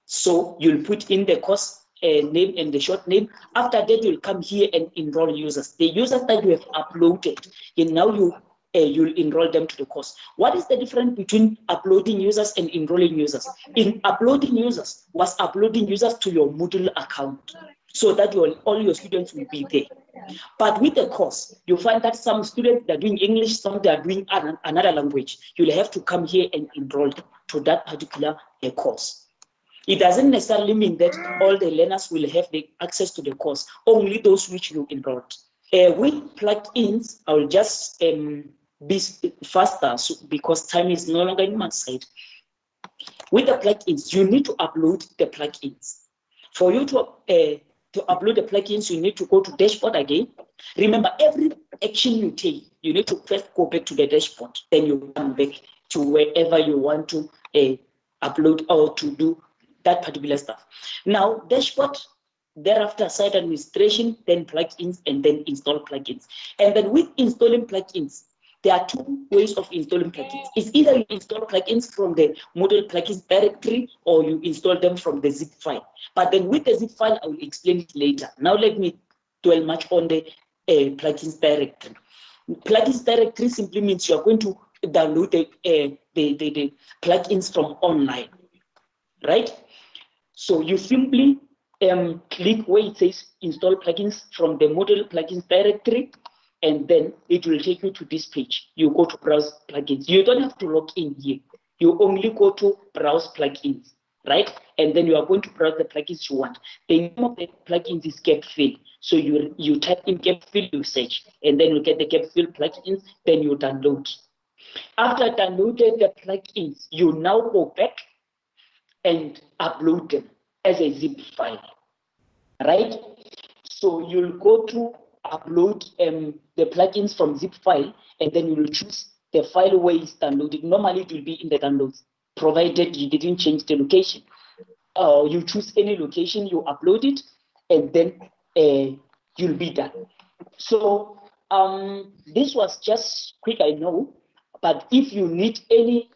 D: So you'll put in the course name and the short name. After that, you'll come here and enroll users. The users that you have uploaded, and now you'll enroll them to the course. What is the difference between uploading users and enrolling users? In uploading users was uploading users to your Moodle account so that all your students will be there. But with the course, you find that some students, they're doing English, some they are doing another language. You'll have to come here and enroll them to that particular course. It doesn't necessarily mean that all the learners will have the access to the course, only those which you enrolled. With plugins, I will just be faster because time is no longer in my side. With the plugins, you need to upload the plugins. For you to upload the plugins, you need to go to dashboard again. Remember, every action you take, you need to first go back to the dashboard. Then you come back to wherever you want to upload or to do that particular stuff. Now, dashboard, thereafter site administration, then plugins, and then install plugins. And then with installing plugins, there are two ways of installing plugins. It's either you install plugins from the Moodle plugins directory or you install them from the zip file. But then with the zip file, I will explain it later. Now let me dwell much on the plugins directory. Plugins directory simply means you are going to download the plugins from online, right? So you simply click where it says install plugins from the Moodle plugins directory, and then it will take you to this page. You go to browse plugins. You don't have to log in here. You only go to browse plugins, right? And then you are going to browse the plugins you want. The name of the plugins is GapFill. So you type in GapFill, you search, and then you get the GapFill plugins, then you download. After downloading the plugins, you now go back and upload them as a zip file, right? So you'll go to upload the plugins from zip file, and then you will choose the file where it's downloaded. Normally it will be in the downloads. provided you didn't change the location. You choose any location, you upload it, and then you'll be done. So this was just quick, I know, but if you need any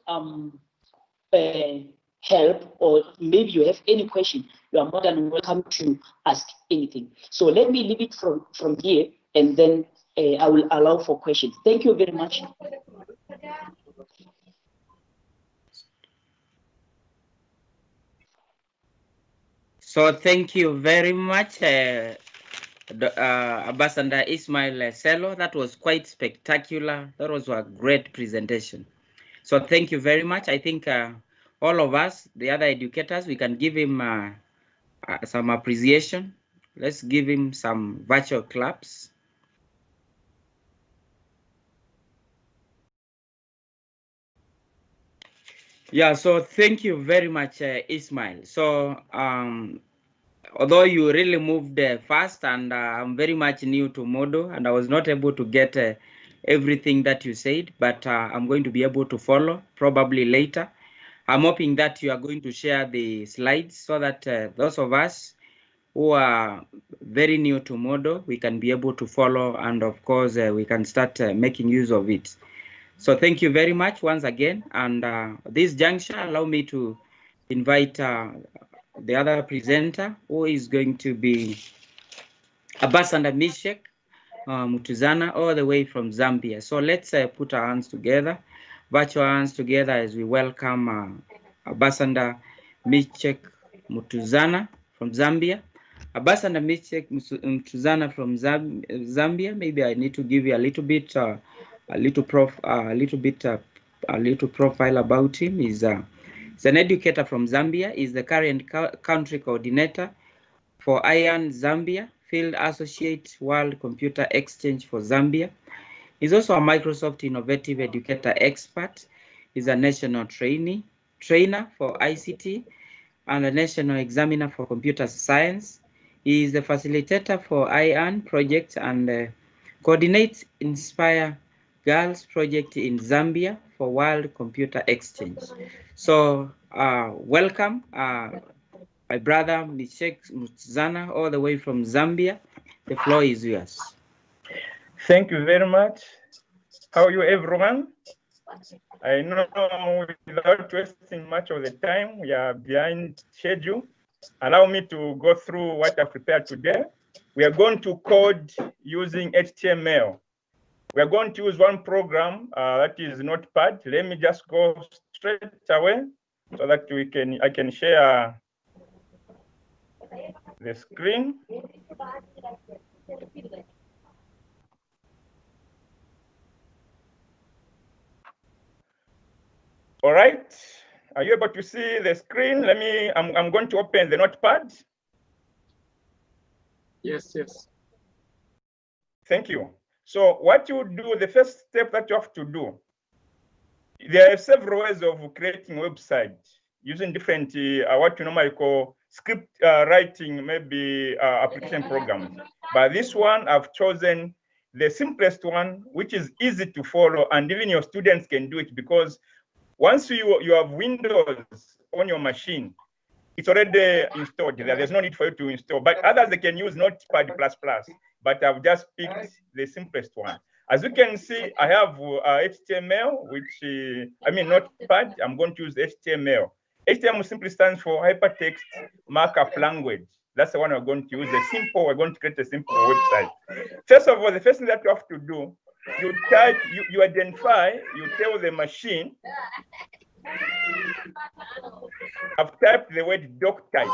D: help, or maybe you have any question, you are more than welcome to ask anything. So let me leave it from here, and then I will allow for questions. Thank you very much.
B: So thank you very much, Ambassador Ismail Selo. That was quite spectacular. That was a great presentation. So thank you very much. I think all of us, the other educators, we can give him some appreciation. Let's give him some virtual claps. Yeah, so thank you very much, Ismail. So although you really moved fast, and I'm very much new to Moodle, and I was not able to get everything that you said, but I'm going to be able to follow probably later. I'm hoping that you are going to share the slides so that those of us who are very new to Moodle, we can be able to follow, and of course, we can start making use of it. So thank you very much once again. And this juncture, allow me to invite the other presenter, who is going to be Ambassador Mishek Mutuzana, all the way from Zambia. So let's put our hands together, virtual hands together, as we welcome Ambassador Mishek Mutuzana from Zambia. Ambassador Mishek Mutuzana from Zambia. Maybe I need to give you a little bit, a little profile about him. He's an educator from Zambia. He's the current country coordinator for IAN Zambia, Field Associate World Computer Exchange for Zambia. He's also a Microsoft Innovative Educator Expert. He's a national trainer for ICT and a national examiner for computer science. He is the facilitator for IAN project and coordinates Inspire Girls project in Zambia for World Computer Exchange. So welcome, my brother Mishek Mutuzana, all the way from Zambia. The floor is yours.
G: Thank you very much. How are you, everyone? I know without wasting much of the time, we are behind schedule. Allow me to go through what I prepared today. We are going to code using HTML. We are going to use one program that is Notepad. Let me just go straight away so that I can share the screen. All right, are you able to see the screen? I'm going to open the Notepad.
F: Yes, yes.
G: Thank you. So what you do, the first step that you have to do, there are several ways of creating a website using different, what you normally call script writing, maybe application programs. But this one, I've chosen the simplest one, which is easy to follow, and even your students can do it, because once you have Windows on your machine, it's already installed there. There's no need for you to install. But others, they can use Notepad++. But I've just picked the simplest one. As you can see, I have HTML, which, Notepad. I'm going to use HTML. HTML simply stands for Hypertext Markup Language. That's the one we're going to use. We're going to create a simple website. First of all, the first thing that you have to do, you type, you identify, you tell the machine, I've typed the word doc type.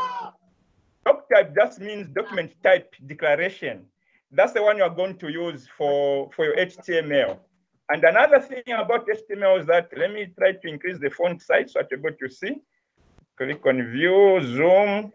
G: Doc type just means document type declaration. That's the one you're going to use for your HTML. And another thing about HTML is that, let me try to increase the font size so that you're able to see. Click on view, zoom.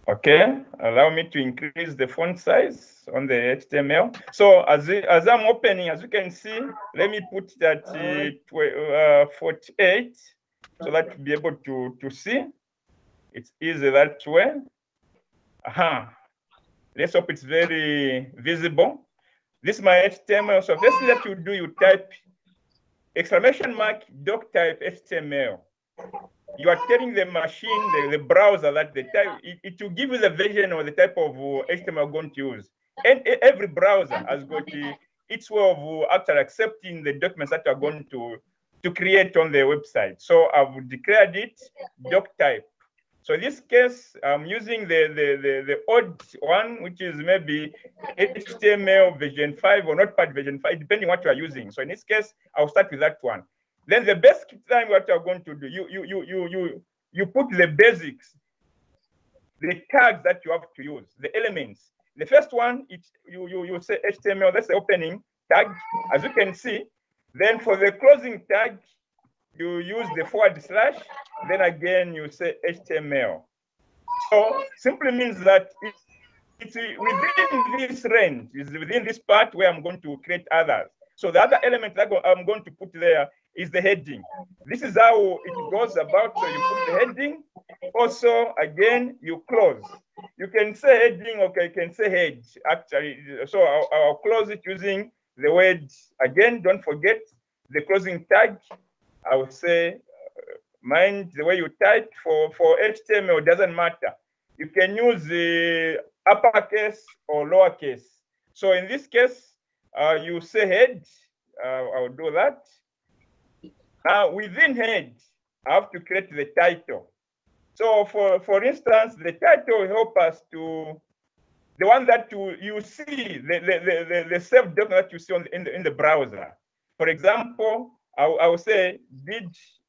G: Okay, allow me to increase the font size on the HTML. So as I'm opening, as you can see, let me put that 48 so that you'll be able to see. It's easy that way. Let's hope it's very visible. This is my HTML. So first thing that you do, you type ! doc type HTML. You are telling the machine, the browser, that the type, it will give you the version or the type of HTML you're going to use. And every browser has got its way of actually accepting the documents that are going to create on the website. So I've declared it doc type. So in this case, I'm using the odd one, which is maybe HTML version 5 or Notepad version 5, depending what you are using. So in this case, I'll start with that one. Then the best time what you're going to do, you put the basics, the tags that you have to use, the elements. The first one, you say HTML, that's the opening tag, as you can see. Then for the closing tag, you use the /, then again you say HTML. So simply means that it's within this range, is within this part where I'm going to create others. So the other element that I'm going to put there is the heading. This is how it goes about. So you put the heading. Also, again, you close. You can say heading, okay, you can say head, actually. So I'll close it using the word, again, don't forget the closing tag. I will say, mind the way you type for HTML, doesn't matter. You can use the uppercase or lowercase. So in this case, you say head, I'll do that. Now within head, I have to create the title. So for instance, the title will help us to, the one that you see, the saved document that you see in the browser. For example, I will say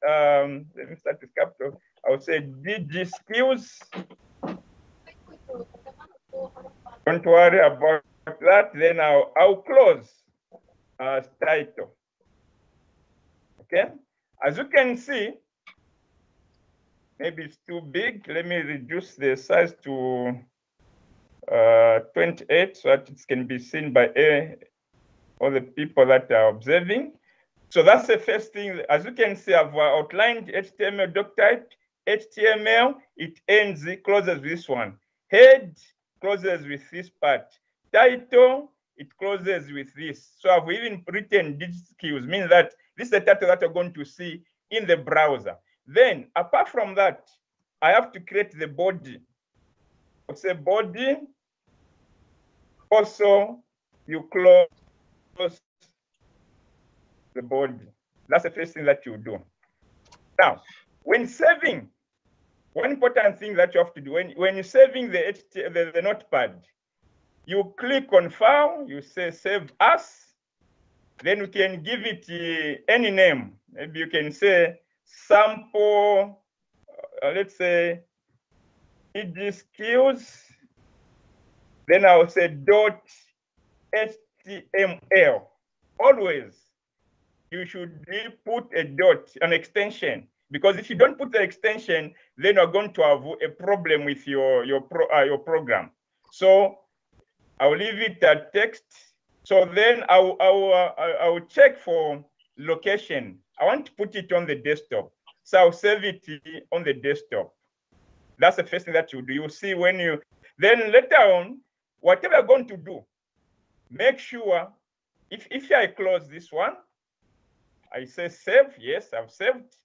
G: let me start with capital. I will say DG skills. Don't worry about that. Then I'll close as title. Okay. As you can see, maybe it's too big. Let me reduce the size to 28 so that it can be seen by all the people that are observing. So that's the first thing. As you can see, I've outlined HTML doc type. HTML, it ends, it closes this one. Head closes with this part. Title, it closes with this. So I've even written these skills, means that this is the title that you're going to see in the browser. Then, apart from that, I have to create the body. I'll say body. Also, you close the body. That's the first thing that you do. Now, when saving, one important thing that you have to do, when you're saving the notepad, you click on file, you say save as, then you can give it any name. Maybe you can say sample, let's say ED skills, then I'll say .html. Always, you should put a dot, an extension, because if you don't put the extension, then you're going to have a problem with your program. So I'll leave it at text. So then I'll check for location. I want to put it on the desktop. So I'll save it on the desktop. That's the first thing that you do. You see when you, then later on, whatever you're going to do, make sure, if I close this one, I say save, yes, I've saved.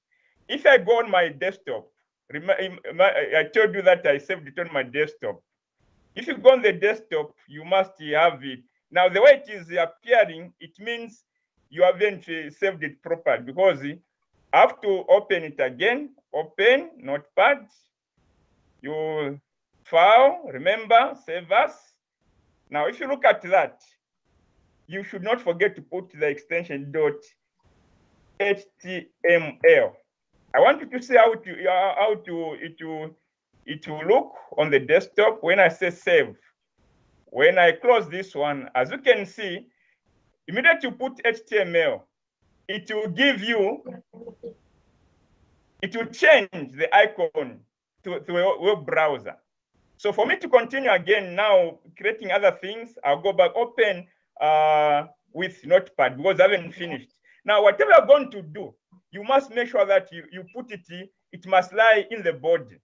G: If I go on my desktop, I told you that I saved it on my desktop. If you go on the desktop, you must have it. Now, the way it is appearing, it means you haven't saved it properly, because I have to open it again, open Notepad, you file, remember, save as. Now, if you look at that, you should not forget to put the extension .html. I want you to see how it will look on the desktop when I say save. When I close this one, as you can see, immediately you put HTML, it will give you, it will change the icon to a web browser. So for me to continue again now, creating other things, I'll go back, open with Notepad, because I haven't finished. Now, whatever you're going to do, you must make sure that you put it must lie in the body.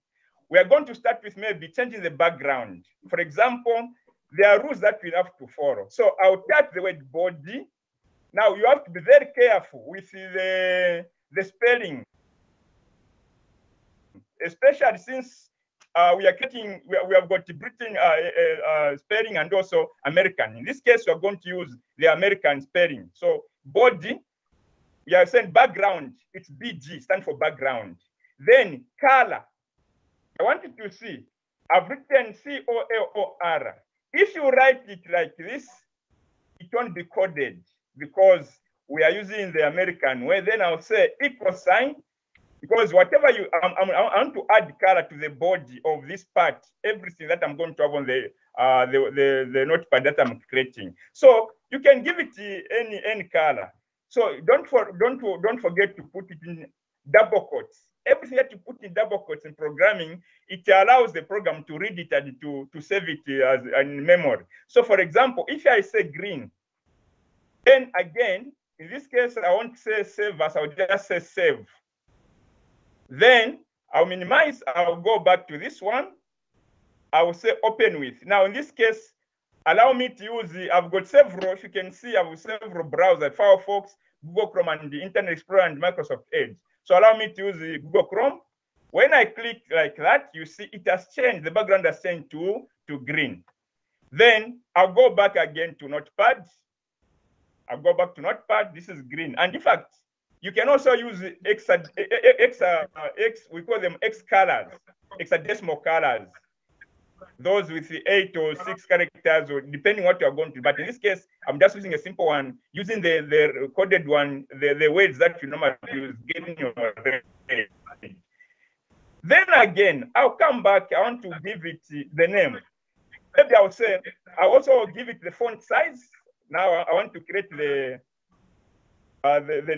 G: we are going to start with maybe changing the background. For example, there are rules that we have to follow. So I'll type the word body. Now you have to be very careful with the spelling, especially since we are getting, we have got Britain spelling and also American. In this case, we are going to use the American spelling. So body, we are saying background, it's BG, stands for background. Then color, I want you to see, I've written COLOR. If you write it like this, it won't be coded because we are using the American way. Then I'll say equal sign, because whatever you, I want to add color to the body of this part, everything that I'm going to have on the notepad that I'm creating. So you can give it any color. So don't forget to put it in double quotes. Everything that you put in double quotes in programming, it allows the program to read it and to save it as in memory. So for example, if I say green, then again, in this case, I won't say save as, I'll just say save. Then I'll minimize, I'll go back to this one. I will say open with. Now in this case, allow me to use I've got several, if you can see, I have several browsers, Firefox, Google Chrome, and the Internet Explorer and Microsoft Edge. So allow me to use the Google Chrome. When I click like that, you see it has changed, the background has changed to green. Then I'll go back again to Notepad. I'll go back to Notepad, this is green. And in fact, you can also use we call them X colors, hexadecimal colors. Those with the 8 or 6 characters, or depending what you're going to do. But in this case, I'm just using a simple one, using the coded one, the words that you normally use, getting your ready. Then again, I'll come back, I want to give it the name. Maybe I'll say, I'll also give it the font size. Now I want to create the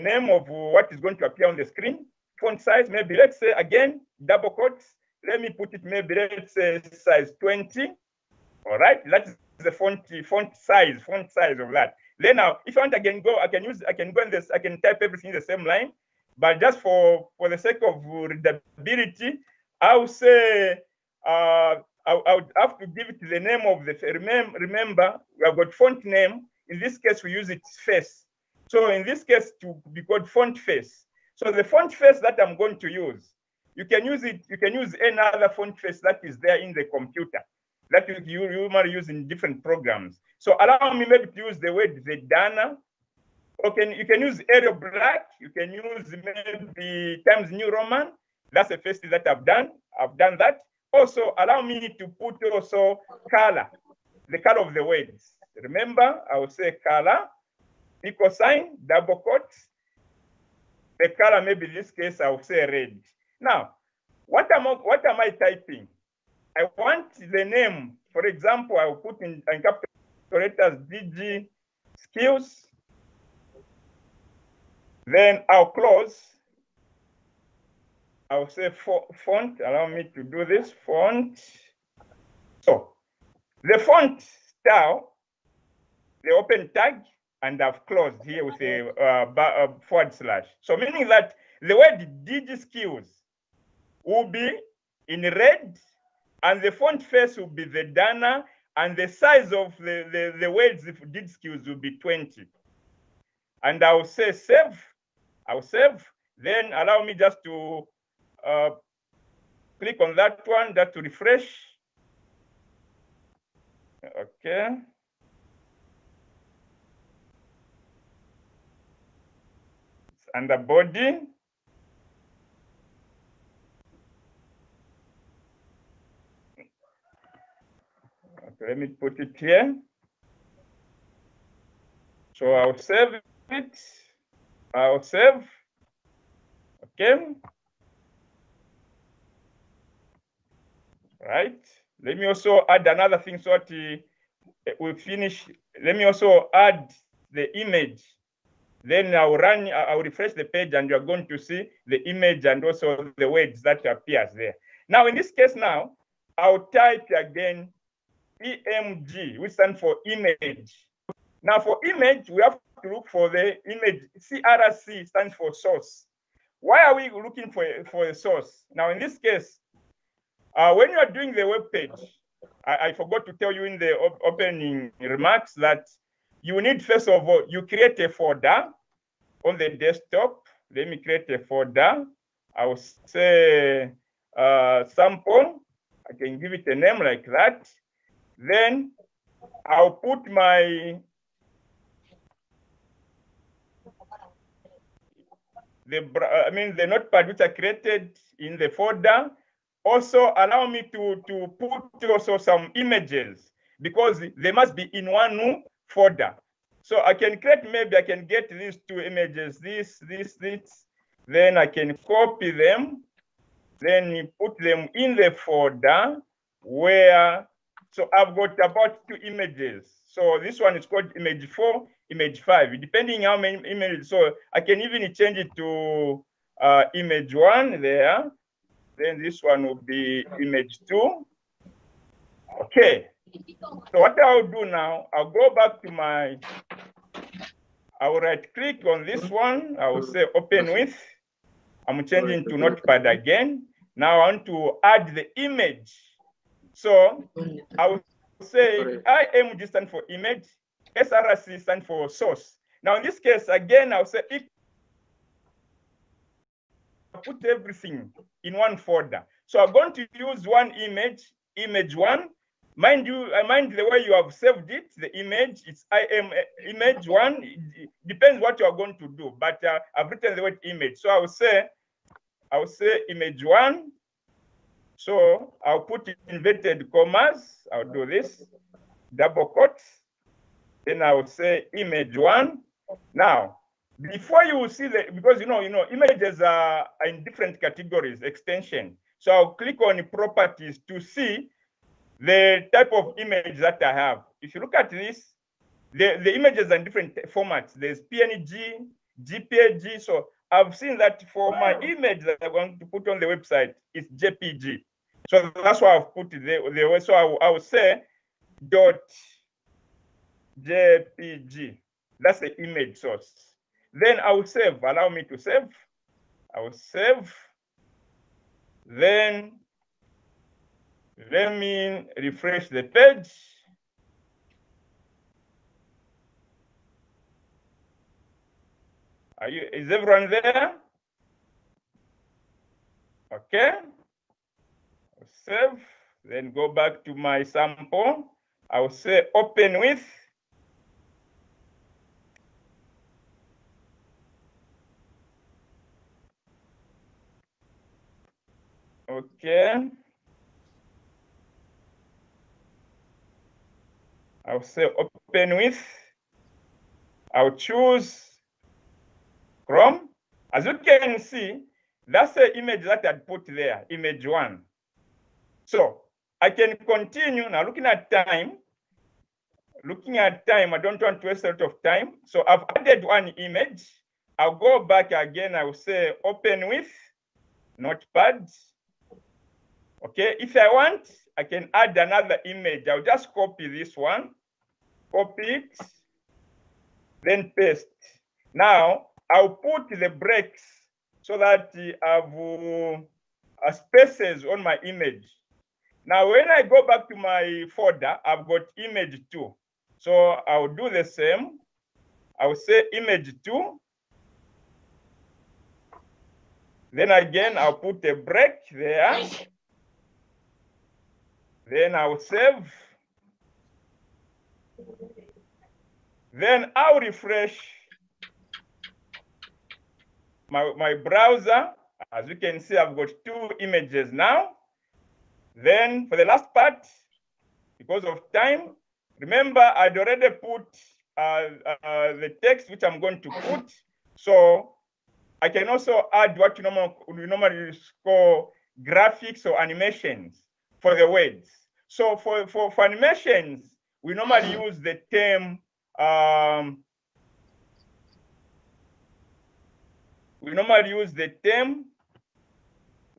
G: name of what is going to appear on the screen. Font size, maybe let's say again, double quotes. Let me put it maybe, let's say size 20. All right, that's the font size of that. Then now, if I want again go, I can go in this, I can type everything in the same line. But just for the sake of readability, I'll say I would have to give it the name of the, remember, we have got font name. In this case, we use its face. So in this case, to be called font face. So the font face that I'm going to use, you can use any other font face that is there in the computer that you might use in different programs. So allow me maybe to use the word Vedana. Okay, you can use Arial Black. You can use maybe Times New Roman. That's the first thing that I've done. I've done that. Also, allow me to put also color, the color of the words. Remember, I will say color, equal sign, double quotes. The color, maybe in this case, I will say red. Now, what am I typing? I want the name. For example, I will put in capital letters DG skills. Then I'll close. I'll say font. Allow me to do this font. So the font style, the open tag, and I've closed here with a forward slash. So meaning that the word DG skills will be in red, and the font face will be the Dana, and the size of the words DG skills will be 20. And I'll say save. I'll save. Then allow me just to click on that one, just to refresh. Okay. It's under body. Okay, let me put it here. So I'll save it. I'll save. Okay. Right. Let me also add another thing so that we finish. Let me also add the image. Then I'll refresh the page and you're going to see the image and also the words that appears there. Now, in this case now, I'll type again EMG, which stands for image. Now for image, we have to look for the image. CRC stands for source. Why are we looking for a source? Now in this case, When you are doing the web page, I forgot to tell you in the opening remarks that you need, first of all, you create a folder on the desktop. Let me create a folder. I will say sample. I can give it a name like that. Then I'll put the notepad which I created in the folder. Also allow me to put also some images, because they must be in one folder. So I can create, maybe I can get these two images, this. Then I can copy them, then put them in the folder where, so I've got about 2 images. So this one is called image 4, image 5, depending how many images. So I can even change it to image 1 there. Then this one will be image 2. Okay. So what I'll do now, I'll go back to I will right click on this one. I will say open with. I'm changing to notepad again. Now I want to add the image. So I will say IMG stand for image, SRC stand for source. Now in this case, again, I'll say put everything in one folder. So I'm going to use one image, image 1. Mind you, mind the way you have saved it, the image, it's image 1. It depends what you are going to do, but I've written the word image. So I will say image 1. So I'll put inverted commas. I'll do this, double quotes. Then I will say image 1. Now, before you see because you know images are in different categories, extension. So I'll click on properties to see the type of image that I have. If you look at this, the images are in different formats. There's PNG, JPG. So I've seen that for my image that I'm going to put on the website, it's JPG. So that's why I've put it there. So I will say .jpg. That's the image source. Then I will save. Allow me to save. I will save. Then let me refresh the page. Is everyone there? Okay. I'll save. Then go back to my sample. I will say open with. Okay. I'll say open with. I'll choose Chrome. As you can see, that's the image that I'd put there, image 1. So I can continue now. Looking at time, I don't want to waste a lot of time. So I've added one image. I'll go back again. I will say open with notepad. Okay, if I want, I can add another image. I'll just copy this one, copy it, then paste. Now I'll put the breaks so that I have spaces on my image. Now when I go back to my folder, I've got image 2. So I'll do the same. I'll say image 2. Then again, I'll put a break there. Then I'll save. Then I'll refresh my browser. As you can see, I've got 2 images now. Then for the last part, because of time, remember I'd already put the text which I'm going to put. So I can also add what we normally call graphics or animations for the words. So for animations, we normally use the term,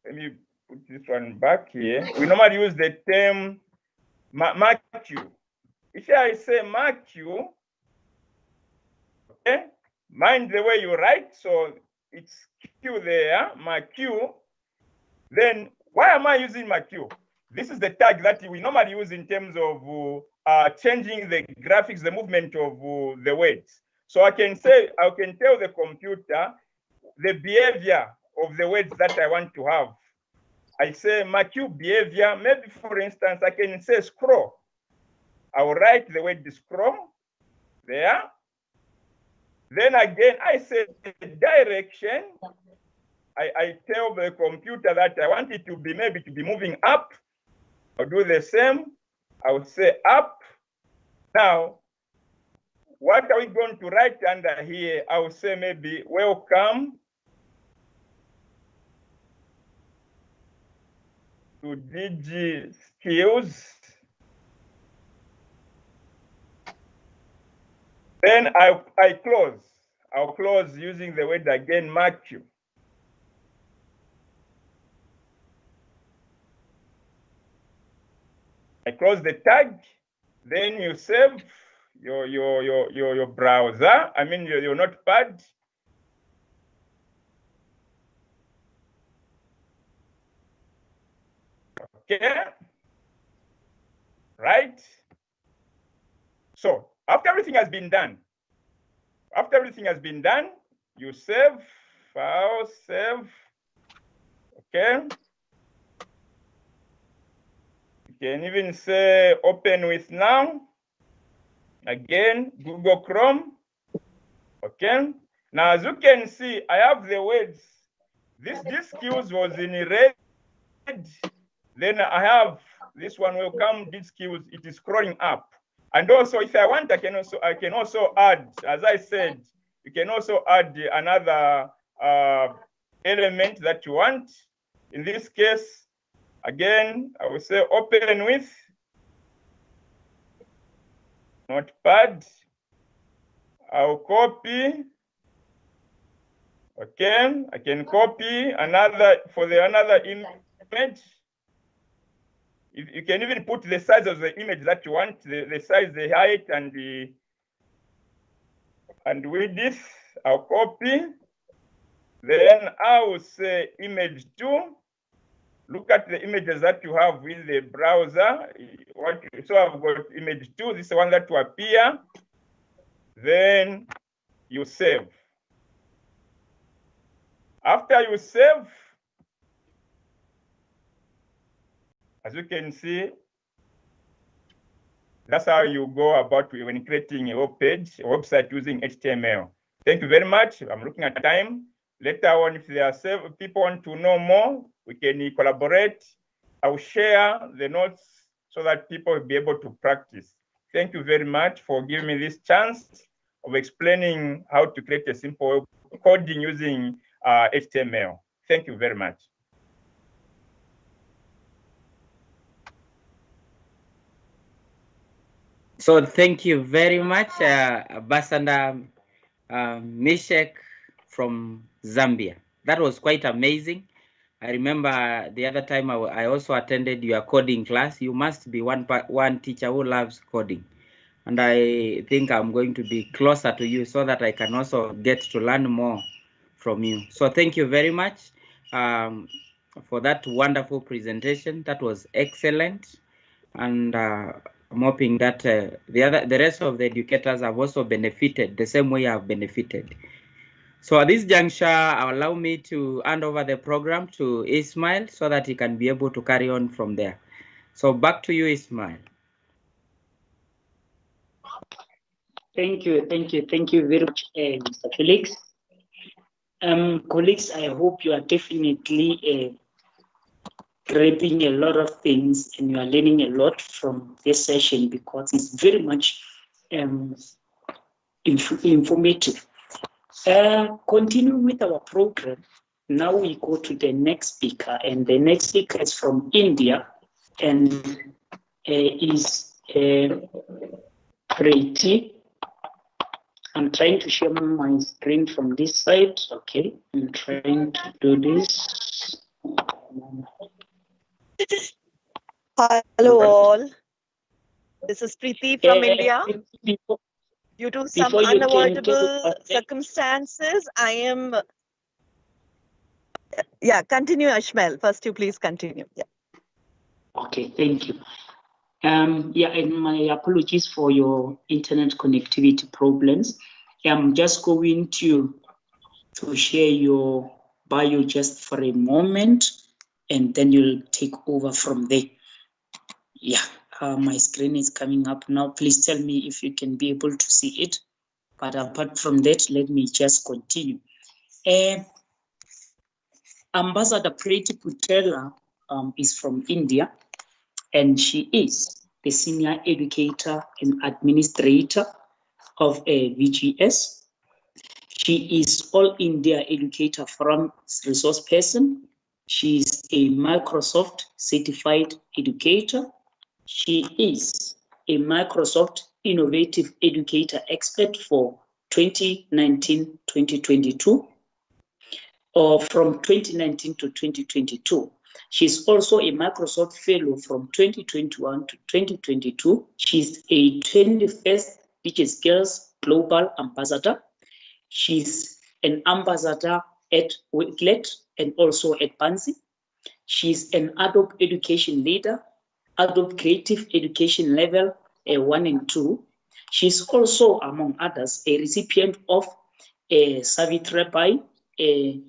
G: let me put this one back here. We normally use the term mark you. If I say mark you, okay, mind the way you write. So it's Q there, mark you. Then why am I using mark you? This is the tag that we normally use in terms of changing the graphics, the movement of the words. So I can tell the computer the behavior of the words that I want to have. I say MQ behavior. Maybe, for instance, I can say scroll. I will write the word scroll there. Then again, I say direction. I tell the computer that I want it to be maybe to be moving up. I'll do the same. I will say up. Now, what are we going to write under here? I will say maybe welcome to DG Skills. Then I close. I'll close using the word again, MQ. I close the tag. Then you save your browser. I mean your notepad. Okay. Right. So after everything has been done, you save, file, save. Okay. You can even say open with now. Again, Google Chrome. Okay. Now, as you can see, I have the words. This skills was in red. Then I have this one, welcome, this skills. It is scrolling up. And also, if I want, I can also add, as I said, you can also add another element that you want. In this case, again, I will say open with notepad. I'll copy. Okay, I can copy another image. You can even put the size of the image that you want, the size, the height, and width. I'll copy. Then I will say image 2. Look at the images that you have in the browser. So I've got image 2. This is the one that will appear. Then you save. After you save, as you can see, that's how you go about when creating a web page, a website using HTML. Thank you very much. I'm looking at time. Later on, if there are people want to know more, we can collaborate. I'll share the notes so that people will be able to practice. Thank you very much for giving me this chance of explaining how to create a simple coding using HTML. Thank you very much.
B: So thank you very much, Ambassador Meshek from Zambia. That was quite amazing. I remember the other time I also attended your coding class. You must be one teacher who loves coding. And I think I'm going to be closer to you so that I can also get to learn more from you. So thank you very much for that wonderful presentation. That was excellent. And I'm hoping that the rest of the educators have also benefited the same way I've benefited. So at this juncture, allow me to hand over the program to Ismail so that he can be able to carry on from there. So back to you, Ismail.
D: Thank you very much, Mr. Felix. Colleagues, I hope you are definitely grabbing a lot of things and you are learning a lot from this session because it's very much informative. Continuing with our program, now we go to the next speaker, and the next speaker is from India and is Preeti. I'm trying to share my screen from this side. Okay, I'm trying to do this.
H: Hello all. This is Preeti from India. Due to some unavoidable circumstances, I am. Yeah, continue, Ashmael. First, you please continue. Yeah.
D: Okay, thank you. Yeah, and my apologies for your internet connectivity problems. I'm just going to share your bio just for a moment, and then you'll take over from there. Yeah, my screen is coming up now. Please tell me if you can be able to see it. But apart from that, let me just continue. Ambassador Priti Putela is from India, and she is the senior educator and administrator of a VGS. She is All India Educator Forum resource person. She is a Microsoft certified educator. She is a Microsoft Innovative Educator Expert for 2019-2022, or from 2019 to 2022. She's also a Microsoft Fellow from 2021 to 2022. She's a 21st Digital Skills Global Ambassador. She's an ambassador at Wiklet and also at Bouncy. She's an adult education leader, adult creative education level 1 and 2. She's also, among others, a recipient of a Savitribai, a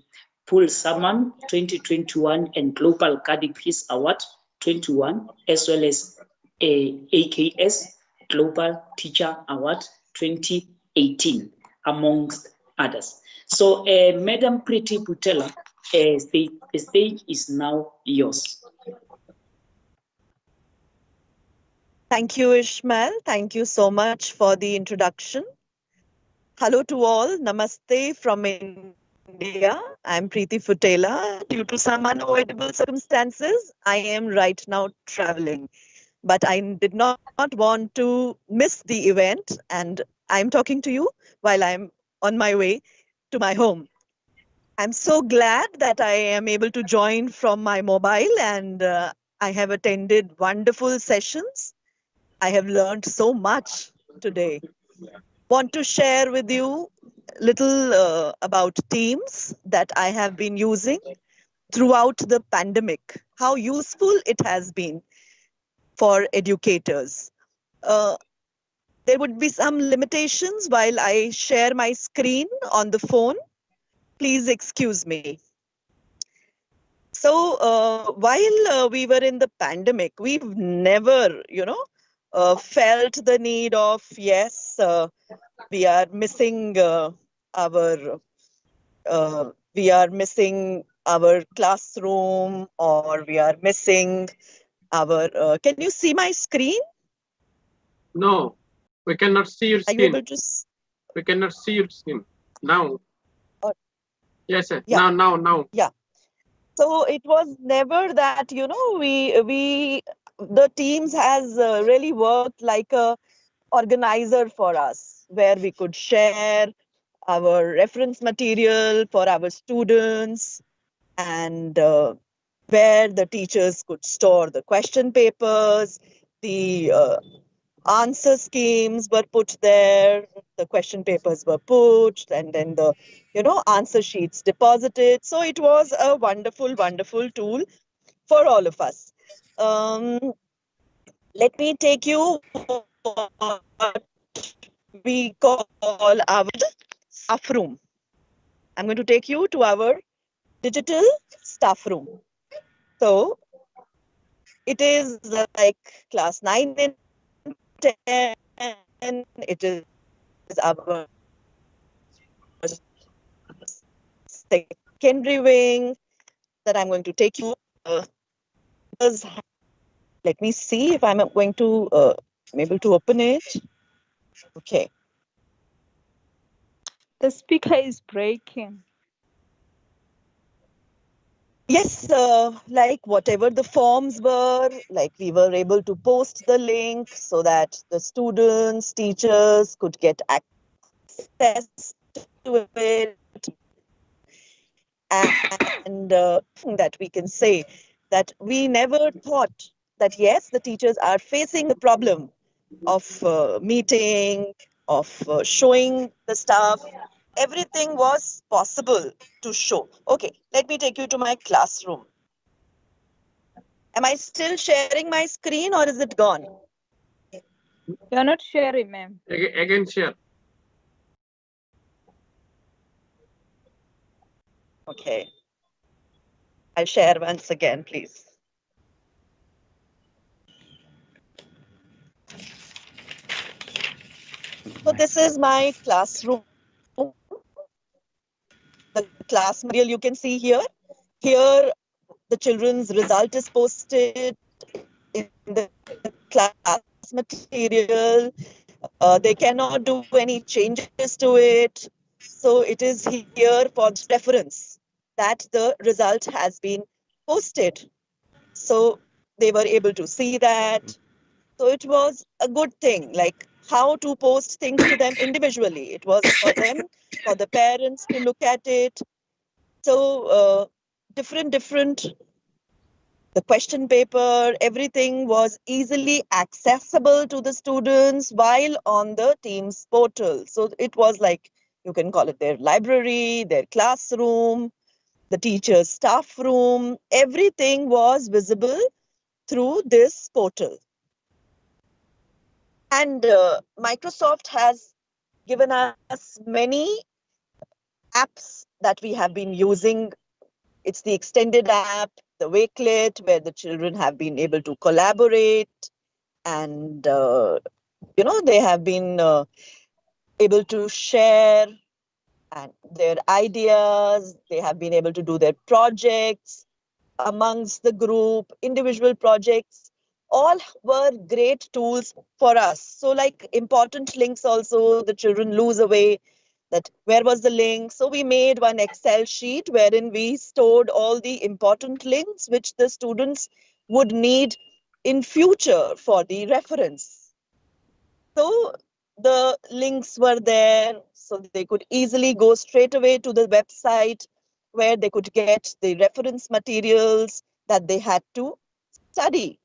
D: Paul Saman 2021 and Global Cardiac Peace Award 21, as well as a AKS Global Teacher Award 2018, amongst others. So, Madam Priti Putela, the stage is now yours.
H: Thank you, Ishmael. Thank you so much for the introduction. Hello to all. Namaste from India. I'm Priti Putela. Due to some unavoidable circumstances, I am right now traveling. But I did not want to miss the event, and I'm talking to you while I'm on my way to my home. I'm so glad that I am able to join from my mobile, and I have attended wonderful sessions. I have learned so much today. Want to share with you a little about Teams that I have been using throughout the pandemic, how useful it has been for educators. There would be some limitations while I share my screen on the phone. Please excuse me. So while we were in the pandemic, we've never, felt the need of, yes, we are missing our classroom, or we are missing our, can you see my screen?
F: No, we cannot see your screen.
H: Are you able to?
F: We cannot see your screen now. Yes, sir.
H: Yeah.
F: Now.
H: Yeah. So it was never that, the Teams has really worked like a organizer for us, where we could share our reference material for our students, and where the teachers could store the question papers, the answer schemes were put there, the question papers were put, and then the answer sheets deposited. So it was a wonderful, wonderful tool for all of us. Let me take you what we call our staff room. I'm going to take you to our digital staff room. So it is like class 9 and 10. It is our secondary wing that I'm going to take you. Let me see if I'm going to I'm able to open it. Okay.
E: The speaker is breaking.
H: Yes, like whatever the forms were, like we were able to post the link so that the students, teachers could get access to it. And that we can say that we never thought that, yes, the teachers are facing the problem of meeting, of showing the stuff. Everything was possible to show. Okay, let me take you to my classroom. Am I still sharing my screen or is it gone?
E: You're not sharing, ma'am.
F: Again, share.
H: Okay. I'll share once again, please. So this is my classroom. The class material you can see here. Here, the children's result is posted in the class material. They cannot do any changes to it. So it is here for reference that the result has been posted. So they were able to see that. So it was a good thing, like how to post things to them individually. It was for them, for the parents to look at it. So different, the question paper, everything was easily accessible to the students while on the Teams portal. So it was like, you can call it their library, their classroom, the teacher's staff room, everything was visible through this portal. And Microsoft has given us many apps that we have been using. It's the extended app, the Wakelet, where the children have been able to collaborate and, they have been able to share and their ideas. They have been able to do their projects amongst the group, individual projects. All were great tools for us. So like important links also, the children lose away that where was the link. So we made one Excel sheet wherein we stored all the important links which the students would need in future for the reference. So the links were there, so they could easily go straight away to the website where they could get the reference materials that they had to study.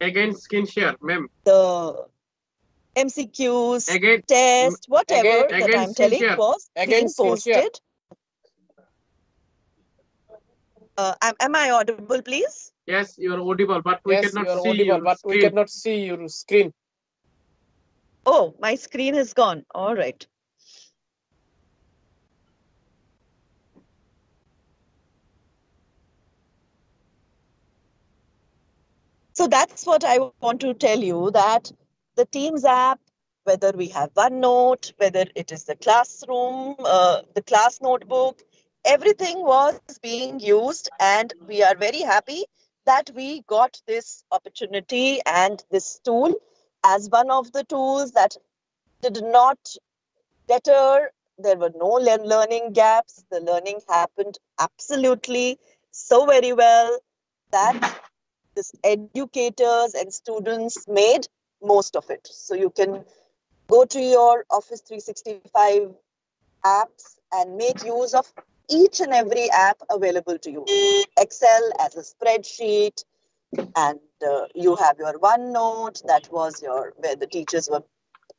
F: Again, screen share, ma'am.
H: The MCQs, test, whatever that I'm telling was being posted. Am I audible, please?
F: Yes, you are audible, but we cannot see your screen.
H: Oh, my screen is gone. All right. So that's what I want to tell you, that the Teams app, whether we have OneNote, whether it is the classroom, the class notebook, everything was being used, and we are very happy that we got this opportunity and this tool as one of the tools that did not deter. There were no learning gaps. The learning happened absolutely so very well that this educators and students made most of it. So you can go to your Office 365 apps and make use of each and every app available to you. Excel as a spreadsheet, and you have your OneNote, that was where the teachers were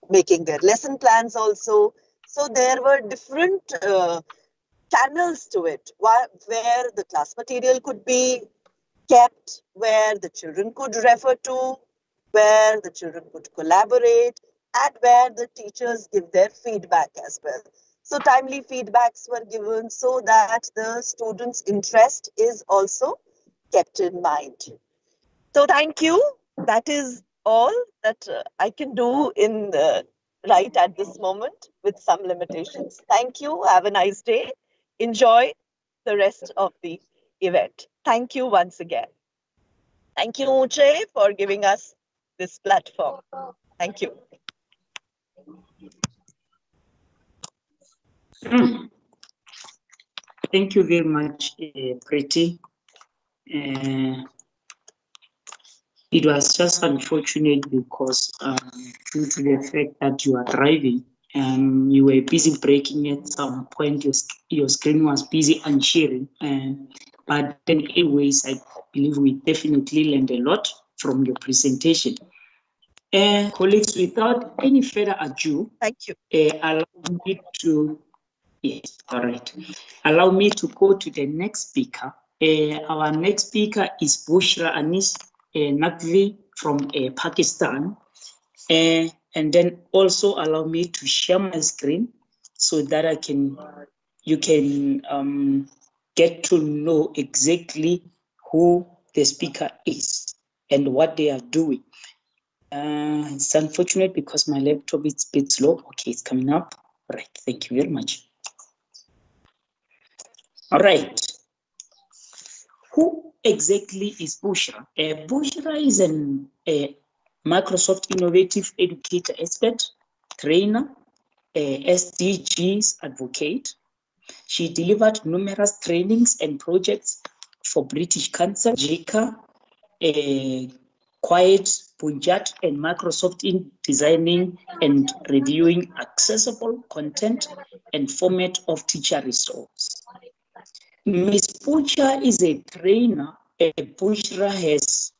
H: making their lesson plans also. So there were different channels to it, where the class material could be kept, where the children could refer to, where the children could collaborate, and where the teachers give their feedback as well. So timely feedbacks were given so that the students' interest is also kept in mind. So thank you. That is all that I can do in right at this moment with some limitations. Thank you. Have a nice day. Enjoy the rest of the event. Thank you once again. Thank you, Uche, for giving us this platform. Thank you.
D: Thank you very much, Preeti. It was just unfortunate because due to the fact that you are driving and you were busy breaking at some point, your screen was busy unsharing. But then anyways, I believe we definitely learned a lot from your presentation. Colleagues, without any further ado,
H: thank you.
D: Allow me to, yes, all right. Allow me to go to the next speaker, Our next speaker is Bushra Anis Naqvi from Pakistan. And then also allow me to share my screen so that you can get to know exactly who the speaker is and what they are doing. It's unfortunate because my laptop is a bit slow. Okay, it's coming up. All right, thank you very much. All right. Who exactly is Bushra? Bushra is a Microsoft Innovative Educator Expert, trainer, SDGs advocate. She delivered numerous trainings and projects for British Council, JICA, Quiet, Punjat, and Microsoft in designing and reviewing accessible content and format of teacher resources. Ms. Bushra is a trainer. Bushra has,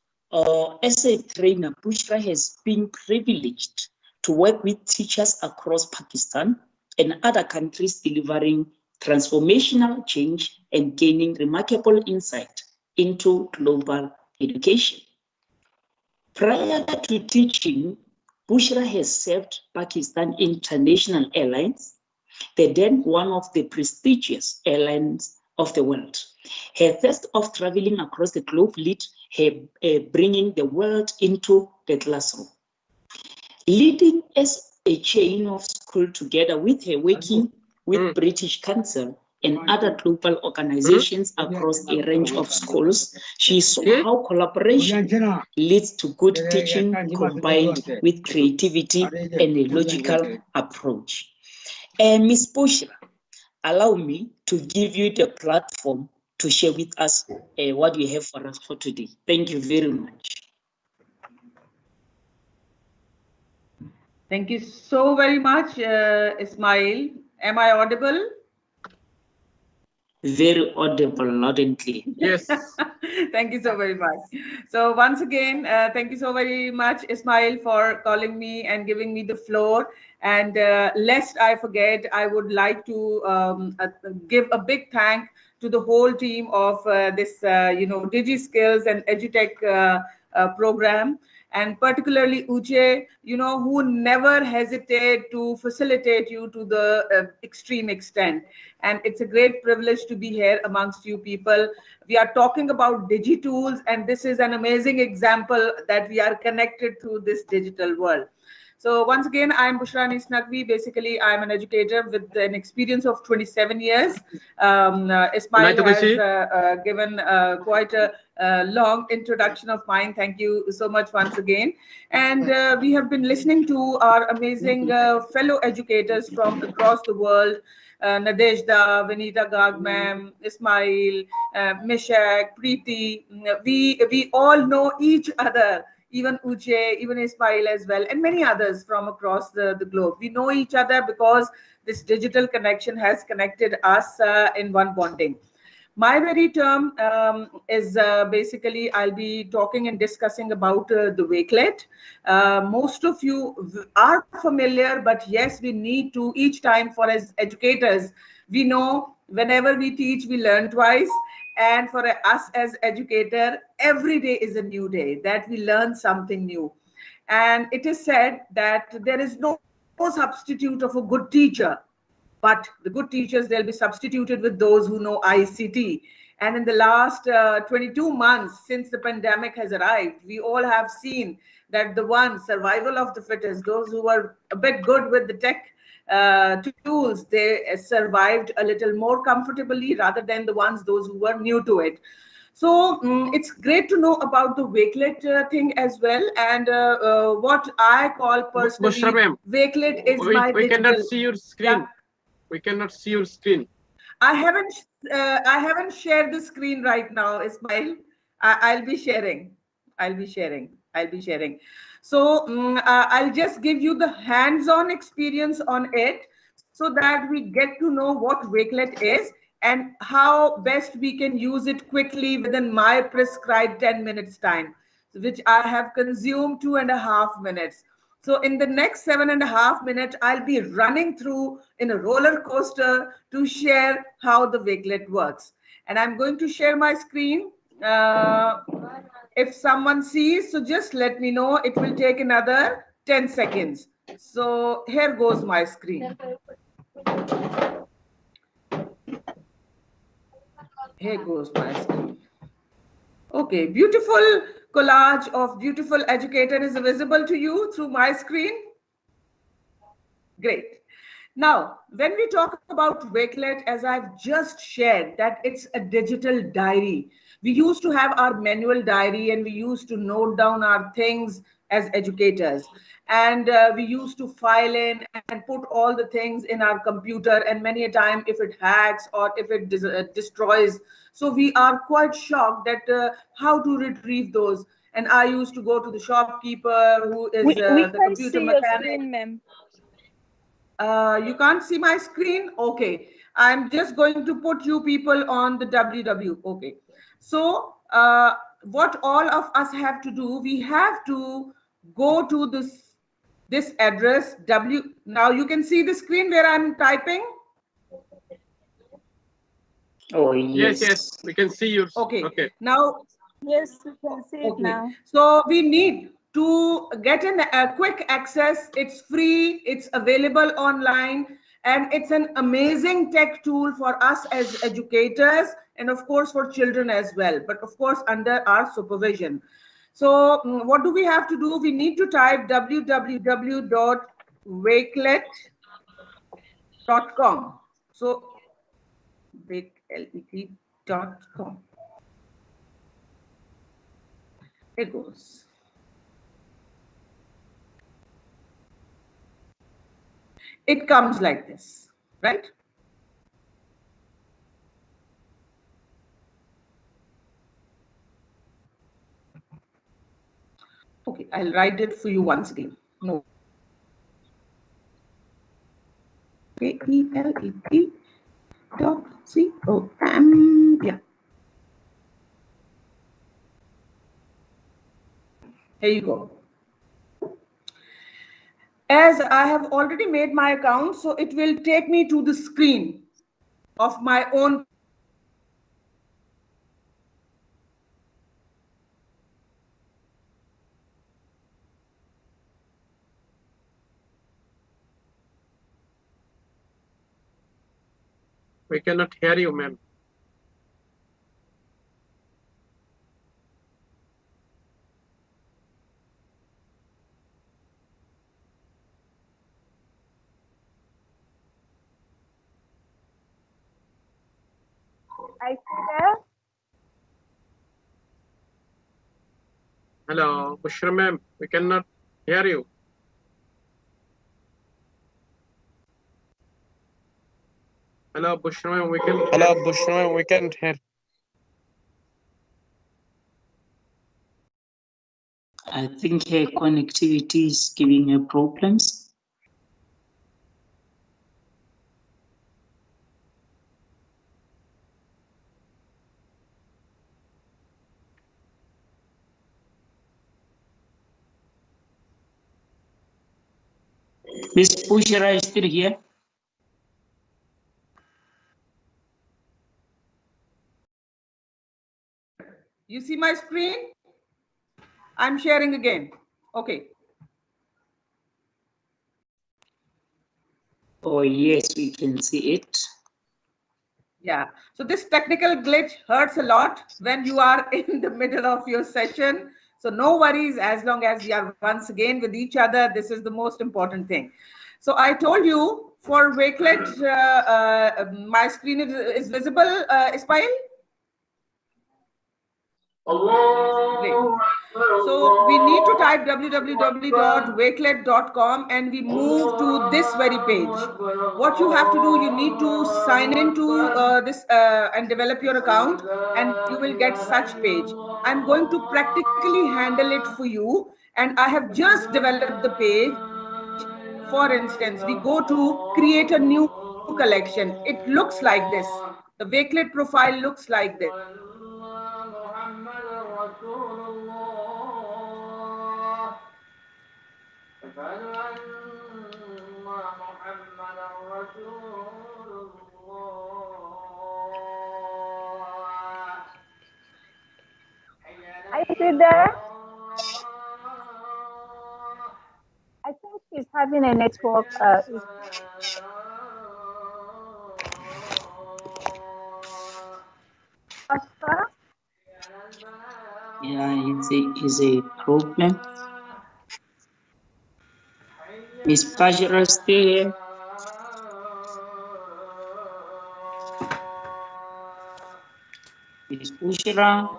D: as a trainer, Bushra has been privileged to work with teachers across Pakistan and other countries, delivering transformational change and gaining remarkable insight into global education. Prior to teaching, Bushra has served Pakistan International Airlines, then one of the prestigious airlines of the world. Her thirst of traveling across the globe led her bringing the world into the classroom. Leading as a chain of school together with her working with British Council and other global organizations across a range of schools, she saw how collaboration leads to good teaching combined with creativity and a logical approach. And Ms. Bushra, allow me to give you the platform to share with us what you have for us for today. Thank you very much.
I: Thank you so very much, Ismail. Am I audible?
D: Very audible, loud and clear.
F: Yes.
I: Thank you so very much. So once again, thank you so very much, Ismail, for calling me and giving me the floor. And lest I forget, I would like to give a big thank to the whole team of this, DigiSkills and Edu-Tech program. And particularly Uche, who never hesitate to facilitate you to the extreme extent. And it's a great privilege to be here amongst you people. We are talking about DigiTools, and this is an amazing example that we are connected through this digital world. So once again, I'm Bushra Anis Naqvi. Basically, I'm an educator with an experience of 27 years. Ismail has given quite a long introduction of mine. Thank you so much once again. And we have been listening to our amazing fellow educators from across the world. Nadejda, Vinita Garg ma'am, Ismail, Mishak, Preeti. We all know each other. Even Uche, even Ismail as well, and many others from across the globe. We know each other because this digital connection has connected us in one bonding. My very term is basically, I'll be talking and discussing about the Wakelet. Most of you are familiar, but yes, we need to, each time for as educators, we know whenever we teach, we learn twice. And for us as educator, every day is a new day that we learn something new. And it is said that there is no substitute of a good teacher, but the good teachers, they'll be substituted with those who know ICT. And in the last 22 months since the pandemic has arrived, we all have seen that the survival of the fittest, those who were a bit good with the tech tools, they survived a little more comfortably rather than those who were new to it. So it's great to know about the Wakelet thing as well. And what I call personally, Wakelet is my
F: we
I: digital.
F: Cannot see your screen. Yeah. We cannot see your screen.
I: I haven't shared the screen right now, Ismail. I'll be sharing. So I'll just give you the hands-on experience on it so that we get to know what Wakelet is and how best we can use it quickly within my prescribed 10 minutes time, which I have consumed 2.5 minutes. So in the next 7.5 minutes, I'll be running through in a roller coaster to share how the Wakelet works. And I'm going to share my screen. If someone sees, so just let me know. It will take another 10 seconds. So here goes my screen. Here goes my screen. Okay, beautiful collage of beautiful educator is visible to you through my screen. Great. Now, when we talk about Wakelet, as I've just shared, that it's a digital diary. We used to have our manual diary and we used to note down our things as educators. And we used to file in and put all the things in our computer, and many a time if it hacks or if it destroys. So we are quite shocked that how to retrieve those. And I used to go to the shopkeeper who is
E: We
I: the
E: can
I: computer
E: see your
I: mechanic.
E: screen, ma'am.
I: You can't see my screen? Okay. I'm just going to put you people on the WW. Okay. So what all of us have to do, we have to go to this address W. Now you can see the screen where I'm typing.
D: Oh, yes.
F: Yes, we can see your.
I: Okay. Now.
E: Yes, we can see it now.
I: So we need to get a quick access. It's free, it's available online, and it's an amazing tech tool for us as educators and of course for children as well, but of course under our supervision. So what do we have to do? We need to type www.wakelet.com. So wakelet.com. It goes. It comes like this, right? Okay, I'll write it for you once again. No. WAKELET.com. Yeah. Here you go. As I have already made my account, so it will take me to the screen of my own.
F: We cannot hear you, ma'am.
E: I see there.
F: Hello, Bushra ma'am. We cannot hear you. Hello, Bushra ma'am. We can. Hello, Bushra ma'am. We can't hear.
D: I think her connectivity is giving her problems. Miss Bushra is still here.
I: You see my screen? I'm sharing again. Okay.
D: Oh, yes, we can see it.
I: Yeah. So this technical glitch hurts a lot when you are in the middle of your session. So no worries, as long as we are once again with each other. This is the most important thing. So I told you for Wakelet, my screen is visible, Ismail? Great. So we need to type www.wakelet.com and we move to this very page. What you have to do, you need to sign into this and develop your account, and you will get such page. I'm going to practically handle it for you, and I have just developed the page. For instance, we go to create a new collection. It looks like this. The Wakelet profile looks like this.
E: is it there? I think she's having a network issue. Oscar?
D: Yeah, it's a problem. Miss Pajara still here. Miss Bushra.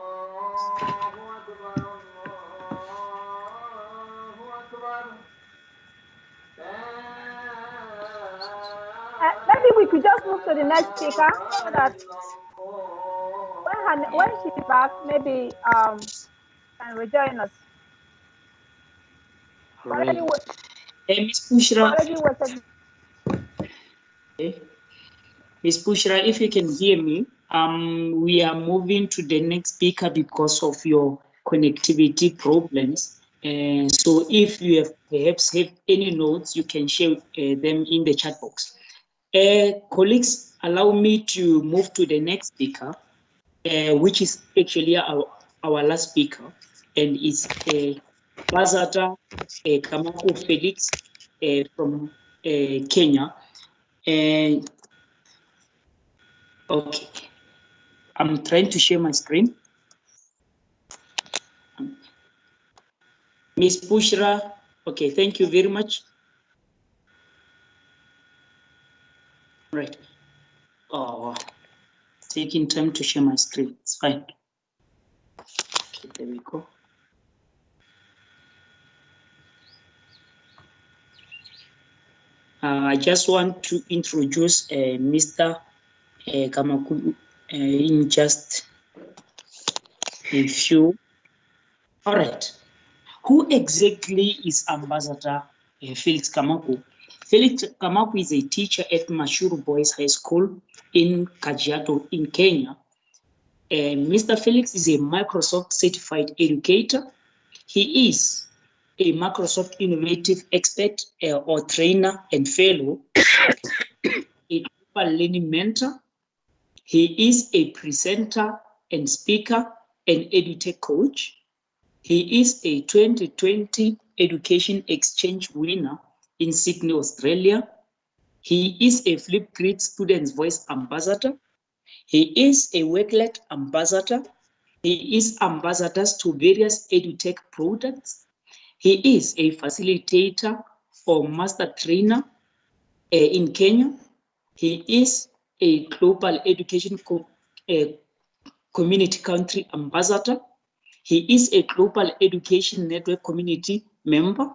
E: Maybe we could just move to the next speaker so that when she's back, maybe can rejoin us.
D: Right. Miss Bushra. Okay. Miss Bushra, if you can hear me, we are moving to the next speaker because of your connectivity problems. So if you have perhaps have any notes, you can share them in the chat box. Colleagues, allow me to move to the next speaker, which is actually our last speaker, and it's Bazata Kamako Felix from Kenya. And okay, I'm trying to share my screen. Miss Bushra, okay, thank you very much. Right. Oh, taking time to share my screen. It's fine. Okay, there we go. I just want to introduce Mr. Kamakulu in just a few. All right. Who exactly is Ambassador Felix Kamaku? Felix Kamaku is a teacher at Mashuru Boys High School in Kajiado in Kenya. Mr. Felix is a Microsoft certified educator. He is a Microsoft innovative expert or trainer and fellow, a global learning mentor. He is a presenter and speaker and Edu-Tech coach. He is a 2020 Education Exchange winner in Sydney, Australia. He is a Flipgrid Students' Voice Ambassador. He is a Wakelet Ambassador. He is ambassadors to various Edu-Tech products. He is a facilitator or master trainer in Kenya. He is a global education community country ambassador. He is a global education network community member.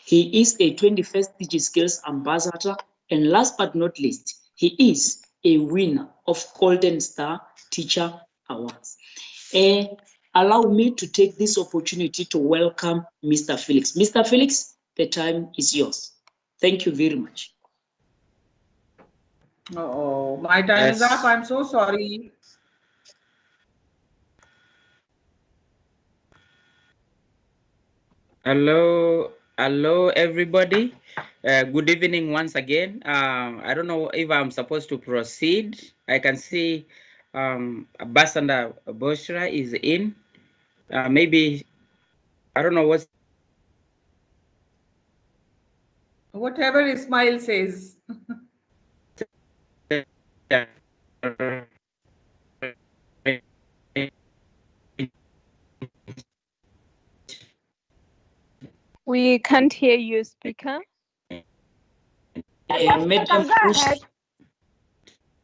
D: He is a 21st DigiSkills ambassador. And last but not least, he is a winner of Golden Star Teacher Awards. Allow me to take this opportunity to welcome Mr. Felix. Mr. Felix, the time is yours. Thank you very much.
I: Oh, my time is up. I'm so sorry.
B: Hello, everybody. Good evening once again. I don't know if I'm supposed to proceed. I can see Ambassador Bushra is in. Maybe, I don't know what's...
I: Whatever Ismail says.
E: We can't hear you, speaker.
D: Madam Bush,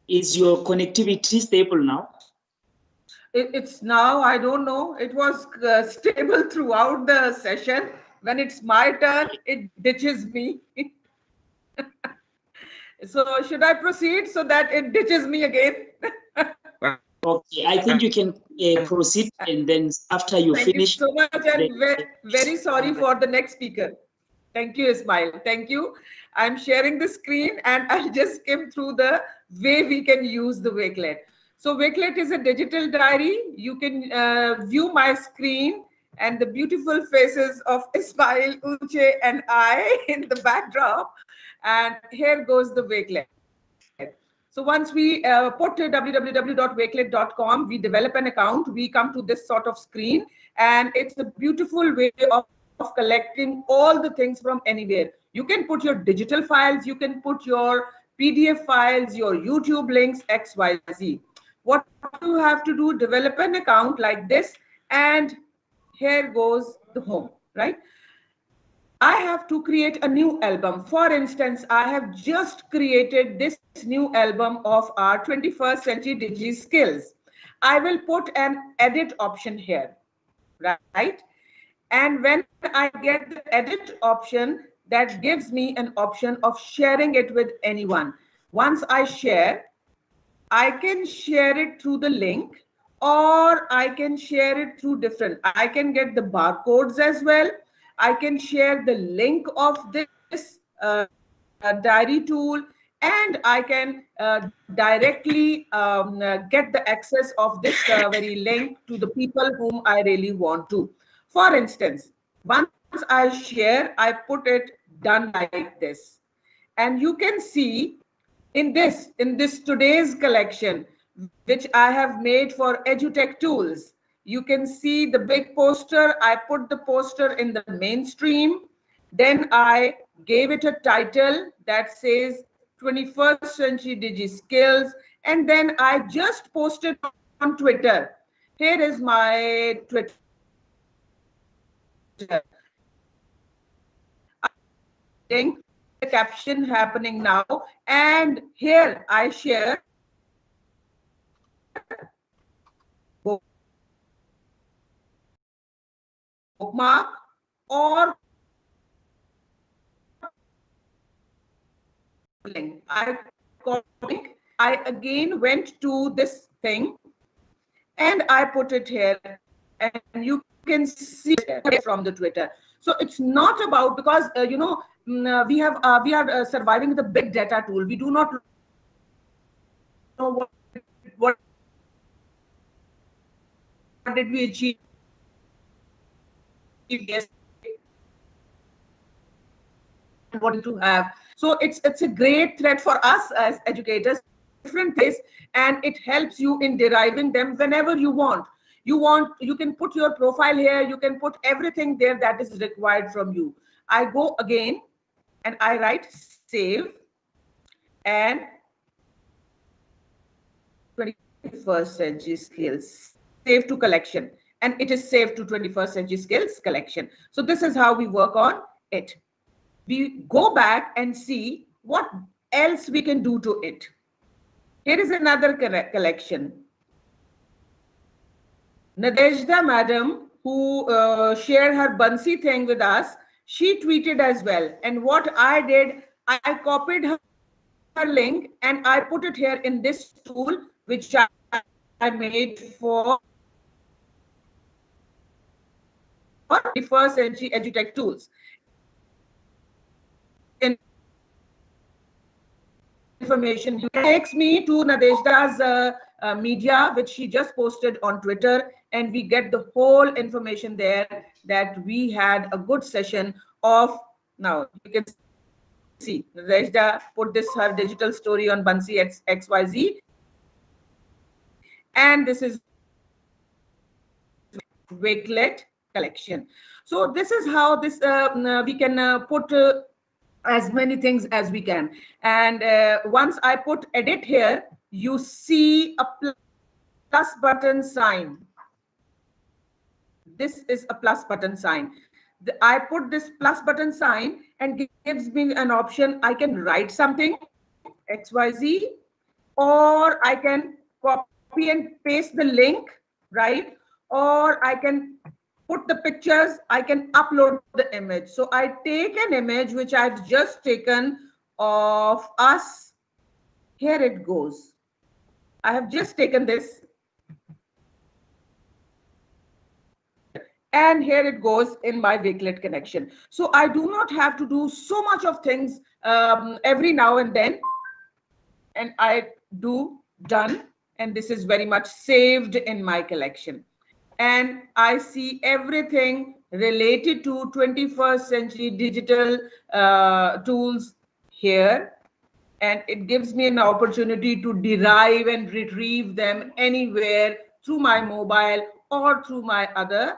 D: is your connectivity stable now?
I: It's now, I don't know. It was stable throughout the session. When it's my turn, it ditches me. So should I proceed so that it ditches me again?
D: Okay, I think you can proceed, and then after you finish.
I: Thank you so much, and very sorry for the next speaker. Thank you, Ismail. Thank you. I'm sharing the screen, and I'll just skim through the way we can use the Wakelet. So Wakelet is a digital diary. You can view my screen and the beautiful faces of Ismail, Uche, and I in the backdrop. And here goes the Wakelet. So once we put www.wakelet.com, we develop an account, we come to this sort of screen, and it's a beautiful way of collecting all the things from anywhere. You can put your digital files, you can put your PDF files, your YouTube links, XYZ. What you have to do, develop an account like this, and here goes the home, right? I have to create a new album. For instance, I have just created this new album of our 21st century digi skills. I will put an edit option here, right? And when I get the edit option, that gives me an option of sharing it with anyone. Once I share, I can share it through the link, or I can share it through different. I can get the barcodes as well. I can share the link of this diary tool, and I can directly get the access of this very link to the people whom I really want to. For instance, once I share, I put it done like this. And you can see in this today's collection, which I have made for Edu-Tech Tools, you can see the big poster. I put the poster in the mainstream. Then I gave it a title that says 21st Century Digi Skills. And then I just posted on Twitter. Here is my Twitter. The caption happening now. And here I share bookmark or link. I again went to this thing and I put it here, and you can see it from the Twitter. So it's not about, because you know, we are surviving the big data tool. We do not know what did we achieve. Yes, what to have. So it's a great thread for us as educators, different things, and it helps you in deriving them whenever you want. You can put your profile here, you can put everything there that is required from you. I go again and I write save and 21st century skills, save to collection, and it is saved to 21st century skills collection. So this is how we work on it. We go back and see what else we can do to it. Here is another collection. Nadejda madam, who shared her Bouncy thing with us, she tweeted as well. And what I did, I copied her link and I put it here in this tool, which I made for 21st century Edu-Tech Tools. Information takes me to Nadejda's media, which she just posted on Twitter, and we get the whole information there that we had a good session of. Now you can see Nadejda put this her digital story on Bouncy XYZ, and this is Wakelet collection. So this is how this we can put as many things as we can. And once I put edit here, you see a plus button sign. This is a plus button sign. I put this plus button sign and gives me an option. I can write something, XYZ, or I can copy and paste the link, right? Or I can put the pictures, I can upload the image. So I take an image which I've just taken of us. Here it goes. I have just taken this. And here it goes in my Wakelet connection. So I do not have to do so much of things every now and then. And I do done. And this is very much saved in my collection. And I see everything related to 21st century digital tools here. and it gives me an opportunity to derive and retrieve them anywhere through my mobile or through my other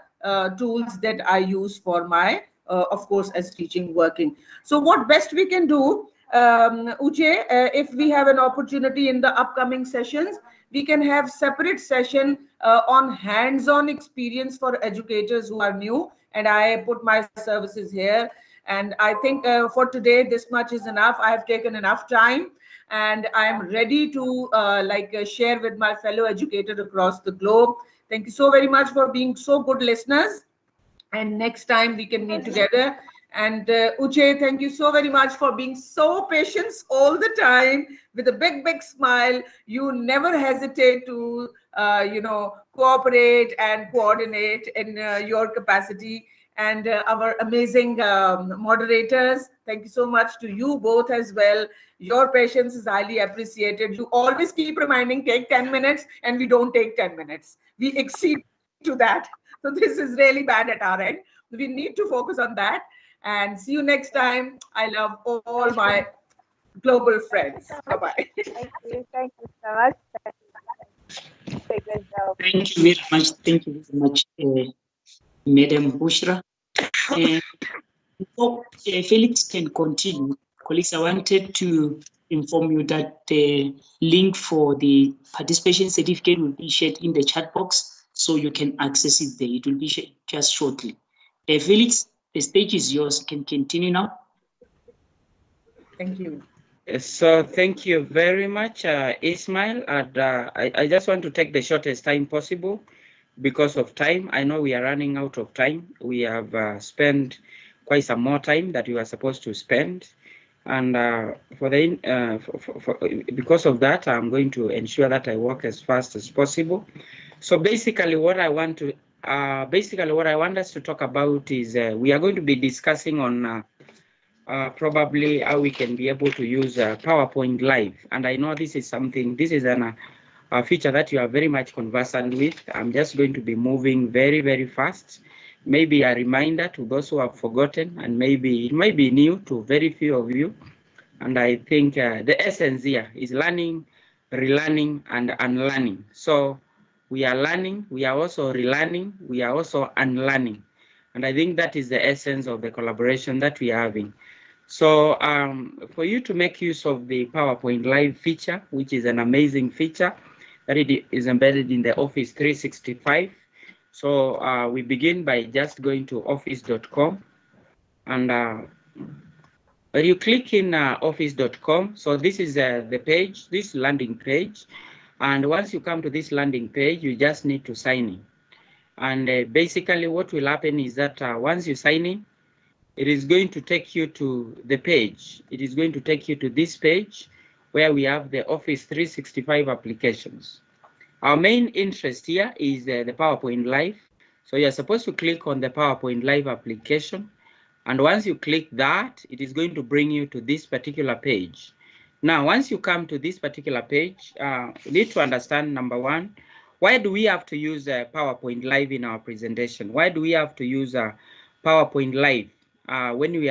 I: tools that I use for my, of course, as teaching working. So what best we can do, Uche, if we have an opportunity in the upcoming sessions, we can have separate session on hands-on experience for educators who are new, and I put my services here. And I think for today, this much is enough. I have taken enough time, and I am ready to share with my fellow educators across the globe. Thank you so very much for being so good listeners. And next time we can meet together. And Uche, thank you so very much for being so patient all the time with a big, big smile. You never hesitate to, cooperate and coordinate in your capacity. And our amazing moderators, thank you so much to you both as well. Your patience is highly appreciated. You always keep reminding, take 10 minutes, and we don't take 10 minutes. We exceed to that. So this is really bad at our end. We need to focus on that. And see you next time. I love all my global friends. Bye-bye.
E: Thank you so much.
D: Thank you very much. Thank you very much, Madam Bushra. Before Felix can continue, colleagues, I wanted to inform you that the link for the participation certificate will be shared in the chat box, so you can access it there. It will be shared just shortly. Felix, the stage is yours. You can continue now.
I: Thank you.
B: So thank you very much, Ismail. And I just want to take the shortest time possible because of time. I know we are running out of time. We have spent quite some more time that we were supposed to spend. And because of that, I'm going to ensure that I work as fast as possible. So basically what I want us to talk about is we are going to be discussing on probably how we can be able to use PowerPoint Live. And I know this is a feature that you are very much conversant with. I'm just going to be moving very, very fast. Maybe a reminder to those who have forgotten, and maybe it might be new to very few of you. And I think the essence here is learning, relearning, and unlearning. So we are learning, we are also relearning, we are also unlearning. And I think that is the essence of the collaboration that we are having. So for you to make use of the PowerPoint Live feature, which is an amazing feature that it is embedded in the Office 365. So we begin by just going to office.com, and when you click in office.com, so this is the page, this landing page. And once you come to this landing page, you just need to sign in. And basically what will happen is that once you sign in, it is going to take you to the page. It is going to take you to this page where we have the Office 365 applications. Our main interest here is the PowerPoint Live. So you're supposed to click on the PowerPoint Live application. And once you click that, it is going to bring you to this particular page. Now, once you come to this particular page, you need to understand, number one, why do we have to use PowerPoint Live in our presentation? Why do we have to use PowerPoint Live when we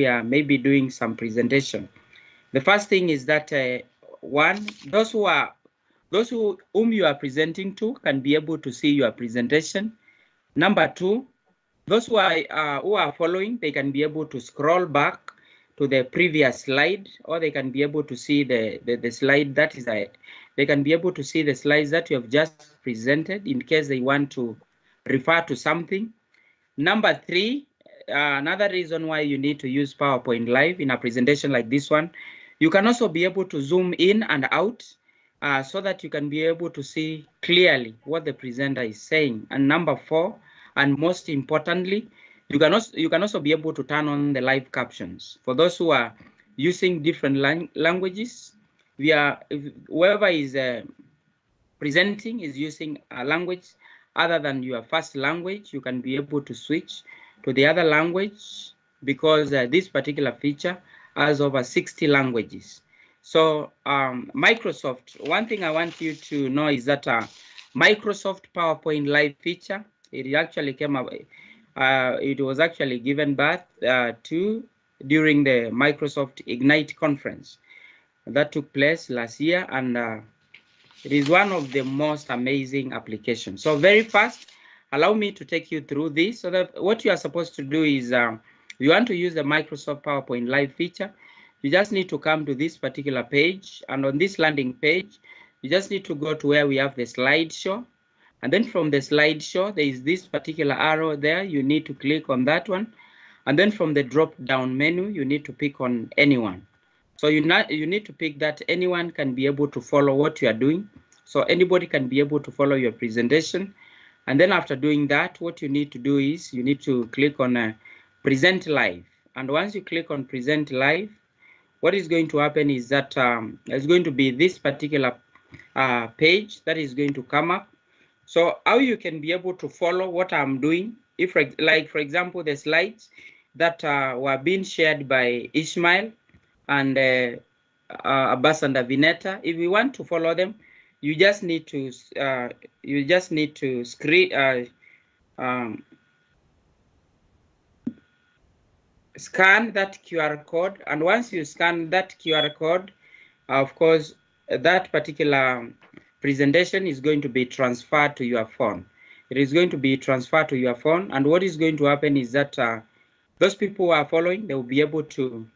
B: are maybe doing some presentation? The first thing is that one, those whom you are presenting to can be able to see your presentation. Number two, those who are following, they can be able to scroll back to the previous slide, or they can be able to see the slide that is they can be able to see the slides that you have just presented in case they want to refer to something. Number three, another reason why you need to use PowerPoint Live in a presentation like this one, you can also be able to zoom in and out so that you can be able to see clearly what the presenter is saying. And number four, and most importantly, you can also be able to turn on the live captions. For those who are using different languages, whoever is presenting is using a language other than your first language, you can be able to switch to the other language, because this particular feature has over 60 languages. So Microsoft, one thing I want you to know is that Microsoft PowerPoint Live feature, it actually came up, it was actually given birth to during the Microsoft Ignite conference. that took place last year, and it is one of the most amazing applications. So very fast, allow me to take you through this. So that what you are supposed to do is, you want to use the Microsoft PowerPoint Live feature, you just need to come to this particular page, and on this landing page, you just need to go to where we have the slideshow. And then from the slideshow, there is this particular arrow there. You need to click on that one. And then from the drop-down menu, you need to pick on anyone. So you need to pick that anyone can be able to follow what you are doing. So anybody can be able to follow your presentation. And then after doing that, what you need to do is you need to click on Present Live. And once you click on Present Live, what is going to happen is that there's going to be this particular page that is going to come up. So how you can be able to follow what I'm doing, if like for example the slides that were being shared by Ishmael and Abbas and Avineta, if you want to follow them, you just need to scan that QR code, and once you scan that QR code, of course that particular presentation is going to be transferred to your phone. It is going to be transferred to your phone, and what is going to happen is that those people who are following, they will be able to,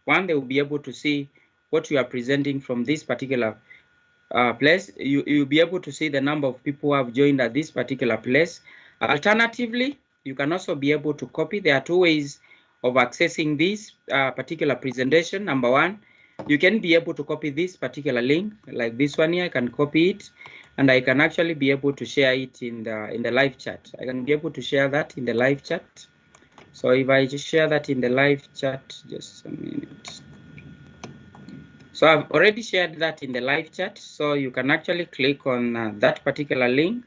B: they will be able to see what you are presenting from this particular place. You'll be able to see the number of people who have joined at this particular place. Alternatively, you can also be able to copy. There are two ways of accessing this particular presentation. Number one, you can be able to copy this particular link, like this one here. I can copy it, and I can actually be able to share it in the live chat. I can be able to share that in the live chat. So if I just share that in the live chat, just a minute. So I've already shared that in the live chat. So you can actually click on that particular link,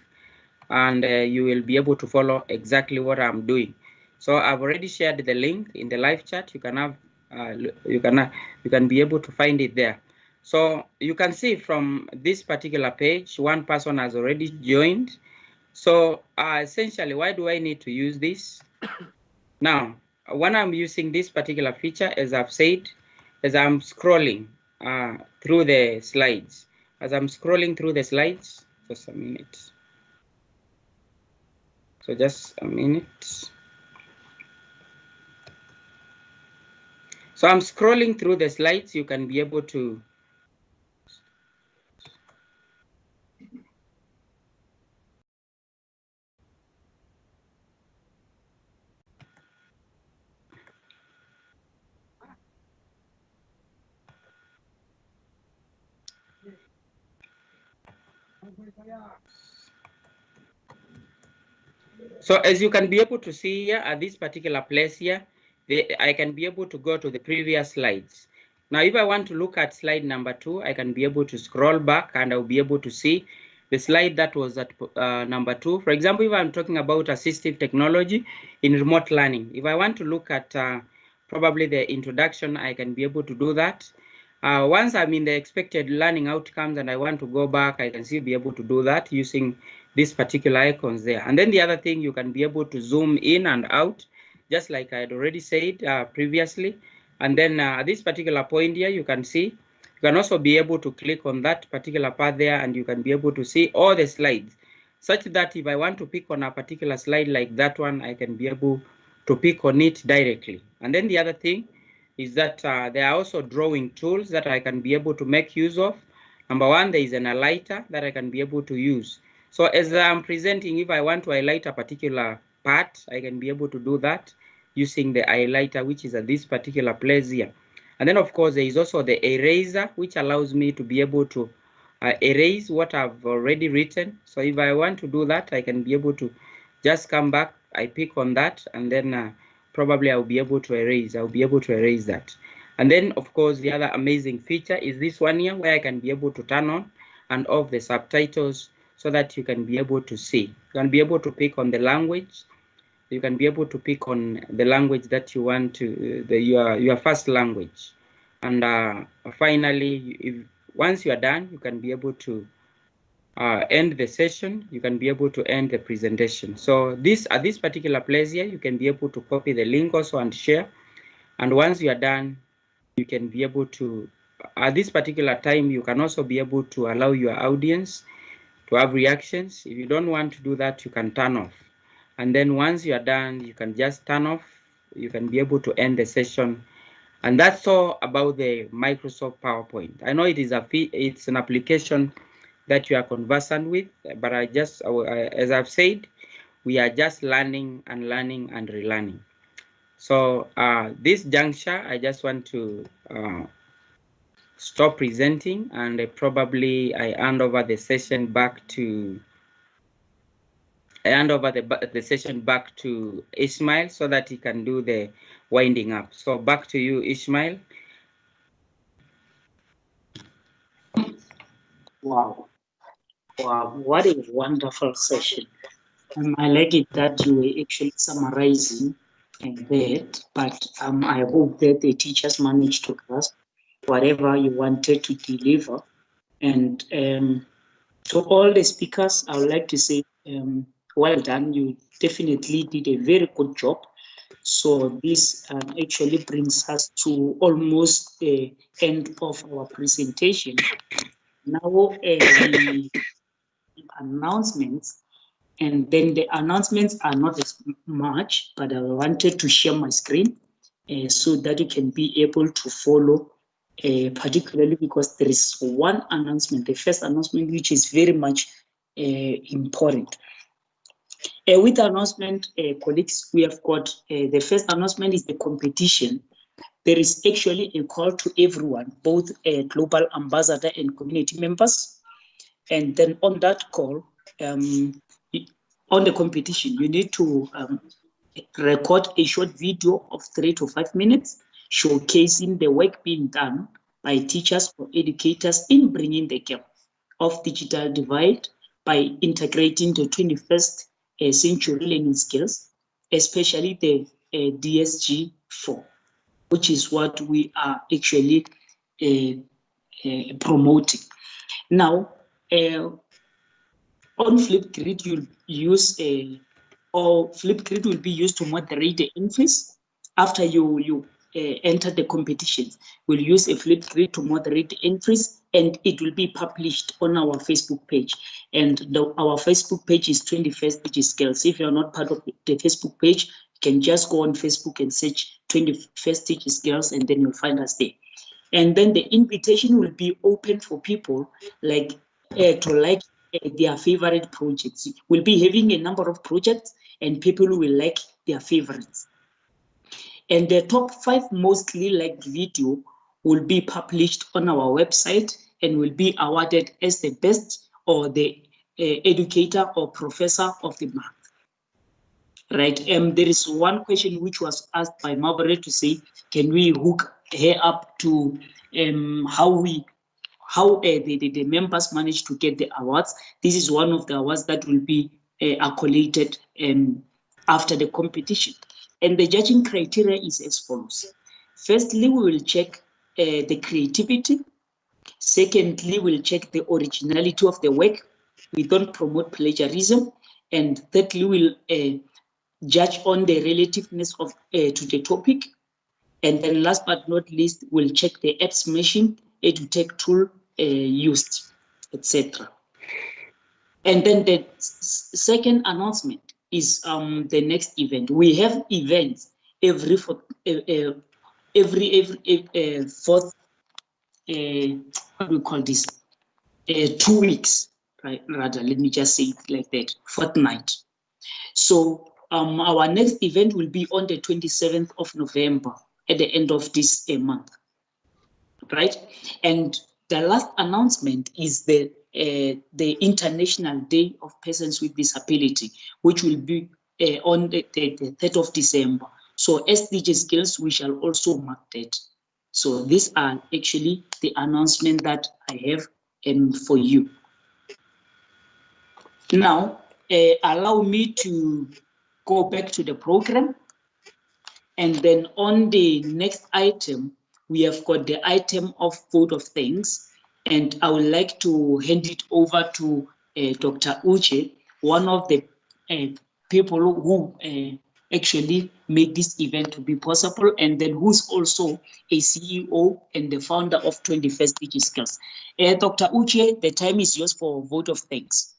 B: and you will be able to follow exactly what I'm doing. So I've already shared the link in the live chat. You can have you can be able to find it there. So you can see from this particular page, one person has already joined. So essentially, why do I need to use this? Now, when I'm using this particular feature, as I've said, as I'm scrolling through the slides, just a minute. So just a minute. So I'm scrolling through the slides. You can be able to So as you can be able to see here at this particular place here, I can be able to go to the previous slides. Now, if I want to look at slide number 2, I can be able to scroll back and I'll be able to see the slide that was at number 2. For example, if I'm talking about assistive technology in remote learning, if I want to look at probably the introduction, I can be able to do that. Once I'm in the expected learning outcomes and I want to go back, I can still be able to do that using these particular icons there. And then the other thing, you can be able to zoom in and out, just like I had already said previously. And then at this particular point here, you can see, you can also be able to click on that particular part there, and you can be able to see all the slides, such that if I want to pick on a particular slide like that one, I can be able to pick on it directly. And then the other thing is that there are also drawing tools that I can be able to make use of. Number one, there is an highlighter that I can be able to use. So as I'm presenting, if I want to highlight a particular part, I can be able to do that using the highlighter, which is at this particular place here. And then of course, there is also the eraser, which allows me to be able to erase what I've already written. So if I want to do that, I can be able to just come back, I pick on that, and then probably I'll be able to erase. I'll be able to erase that. And then of course, the other amazing feature is this one here, where I can be able to turn on and off the subtitles so that you can be able to see. You can be able to pick on the language. You can be able to pick on the language that you want to, your first language. And finally, once you are done, you can be able to end the session. You can be able to end the presentation. So at this particular place here, you can be able to copy the link also and share. And once you are done, you can be able to at this particular time, you can also be able to allow your audience to have reactions. If you don't want to do that, you can turn off. And then once you are done, you can just turn off. You can be able to end the session. And that's all about the Microsoft PowerPoint. I know it's an application that you are conversant with, but as I've said, we are just learning and relearning. So this juncture, I just want to stop presenting, and probably I hand over the session back to Ismail so that he can do the winding up. So back to you, Ismail.
D: Wow, what a wonderful session. I like it that you were actually summarizing that, but I hope that the teachers managed to grasp whatever you wanted to deliver. And to all the speakers, I would like to say, well done. You definitely did a very good job. So this actually brings us to almost the end of our presentation. Now the announcements, and then the announcements are not as much, but I wanted to share my screen so that you can be able to follow, particularly because there is one announcement, the first announcement, which is very much important. With the announcement, colleagues, we have got the first announcement is the competition. There is actually a call to everyone, both global ambassador and community members. And then on that call, on the competition, you need to record a short video of 3 to 5 minutes showcasing the work being done by teachers or educators in bringing the gap of digital divide by integrating the 21st century learning skills, especially the DSG4, which is what we are actually promoting. Now, on Flipgrid, you'll use Flipgrid will be used to moderate the entries. After you enter the competitions, we'll use a Flipgrid to moderate the entries, and it will be published on our Facebook page. And our Facebook page is 21st DigiSkills. If you're not part of the Facebook page, you can just go on Facebook and search 21st DigiSkills, and then you'll find us there. And then the invitation will be open for people like their favorite projects. We'll be having a number of projects, and people will like their favorites. And the top 5 mostly liked video will be published on our website and will be awarded as the best or the educator or professor of the month. Right. There is one question which was asked by Margaret to say, can we hook her up to how the members managed to get the awards? This is one of the awards that will be accoladed after the competition. And the judging criteria is as follows. Firstly, we will check the creativity. Secondly, we'll check the originality of the work. We don't promote plagiarism. And thirdly, we'll judge on the relativeness of to the topic. And then last but not least, we'll check the apps machine, Edu-Tech tool used, etc. And then the second announcement is the next event. We have events every fourth, what do we call this? 2 weeks, right? Rather, let me just say it like that, fortnight. So our next event will be on the 27th of November at the end of this month, right? And the last announcement is the International Day of Persons with Disability, which will be on the 3rd of December. So as DigiSkills, we shall also mark that. So these are actually the announcement that I have for you. Now, allow me to go back to the program. And then on the next item, we have got the item of vote of thanks. And I would like to hand it over to Dr. Uche, one of the people who actually made this event to be possible, and then who's also a CEO and the founder of 21st DigiSkills. Dr. Uche, the time is yours for a vote of thanks.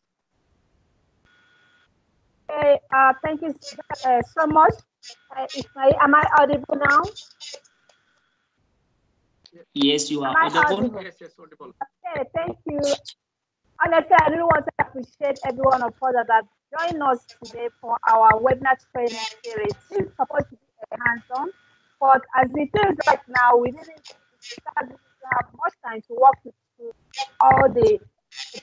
E: Okay, thank you so much. Am I audible now?
D: Yes, you are audible.
F: Yes, audible.
E: Okay, thank you. Honestly, I really want to appreciate every one of us that have joined us today for our webinar training series. This is supposed to be hands-on, but as it is right now, we didn't have much time to walk through all the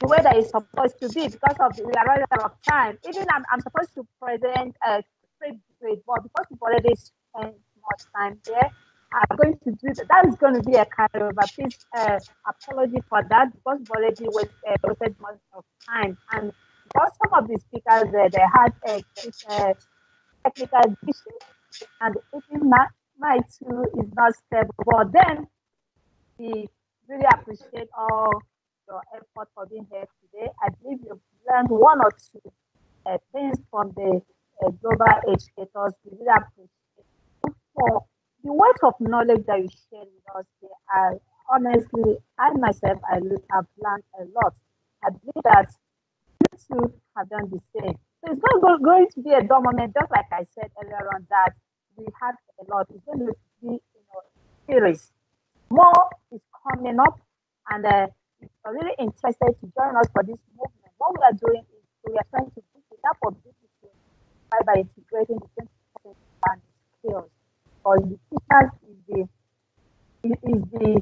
E: way that it's supposed to be because of the running out of time. Even I'm supposed to present a script grade, but because we've already spent much time there, I'm going to do that. That is going to be a kind of a piece apology for that because we've already wasted much of time. And because some of the speakers they had technical issues, and even my too is not stable. But then we really appreciate all your effort for being here today. I believe you've learned one or two things from the global educators. We really appreciate you for the words of knowledge that you shared with us here. Honestly, I myself, have learned a lot. I believe that you too have done the same. So it's not going to be a dull moment, just like I said earlier on, that we have a lot. It's going to be series. More is coming up, and if you're really interested to join us for this movement, what we are doing is we are trying to bridge the gap of digital by integrating the 20% and skills. Because the teachers is the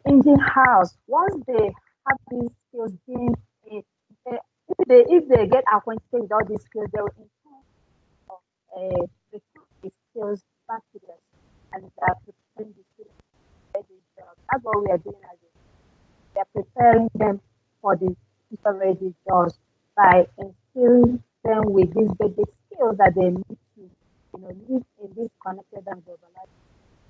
E: engine house. Once they have these skills being, if they get acquainted with all these skills, they will improve the skills back to them and preparing the students. That's what we are doing as we are preparing them for the future ready jobs by instilling them with these basic skills that they need to live in this connected and globalized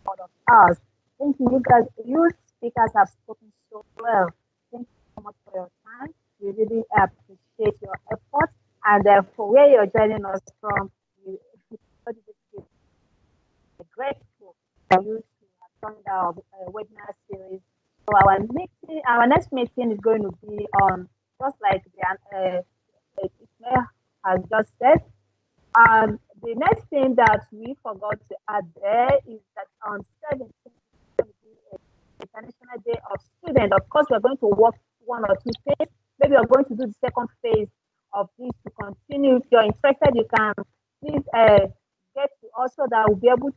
E: world of ours. Thank you, you guys. You speakers have spoken so well. Thank you so much for your time. We really appreciate your efforts, and for where you're joining us from, we're grateful for you to have joined our webinar series. So our next meeting is going to be on, just like the Ismail has just said. The next thing that we forgot to add there is that on 17th, International Day of Students. Of course, we're going to work one or two phases. Maybe we're going to do the second phase of this to continue. If you're interested, you can please get to us so that we'll be able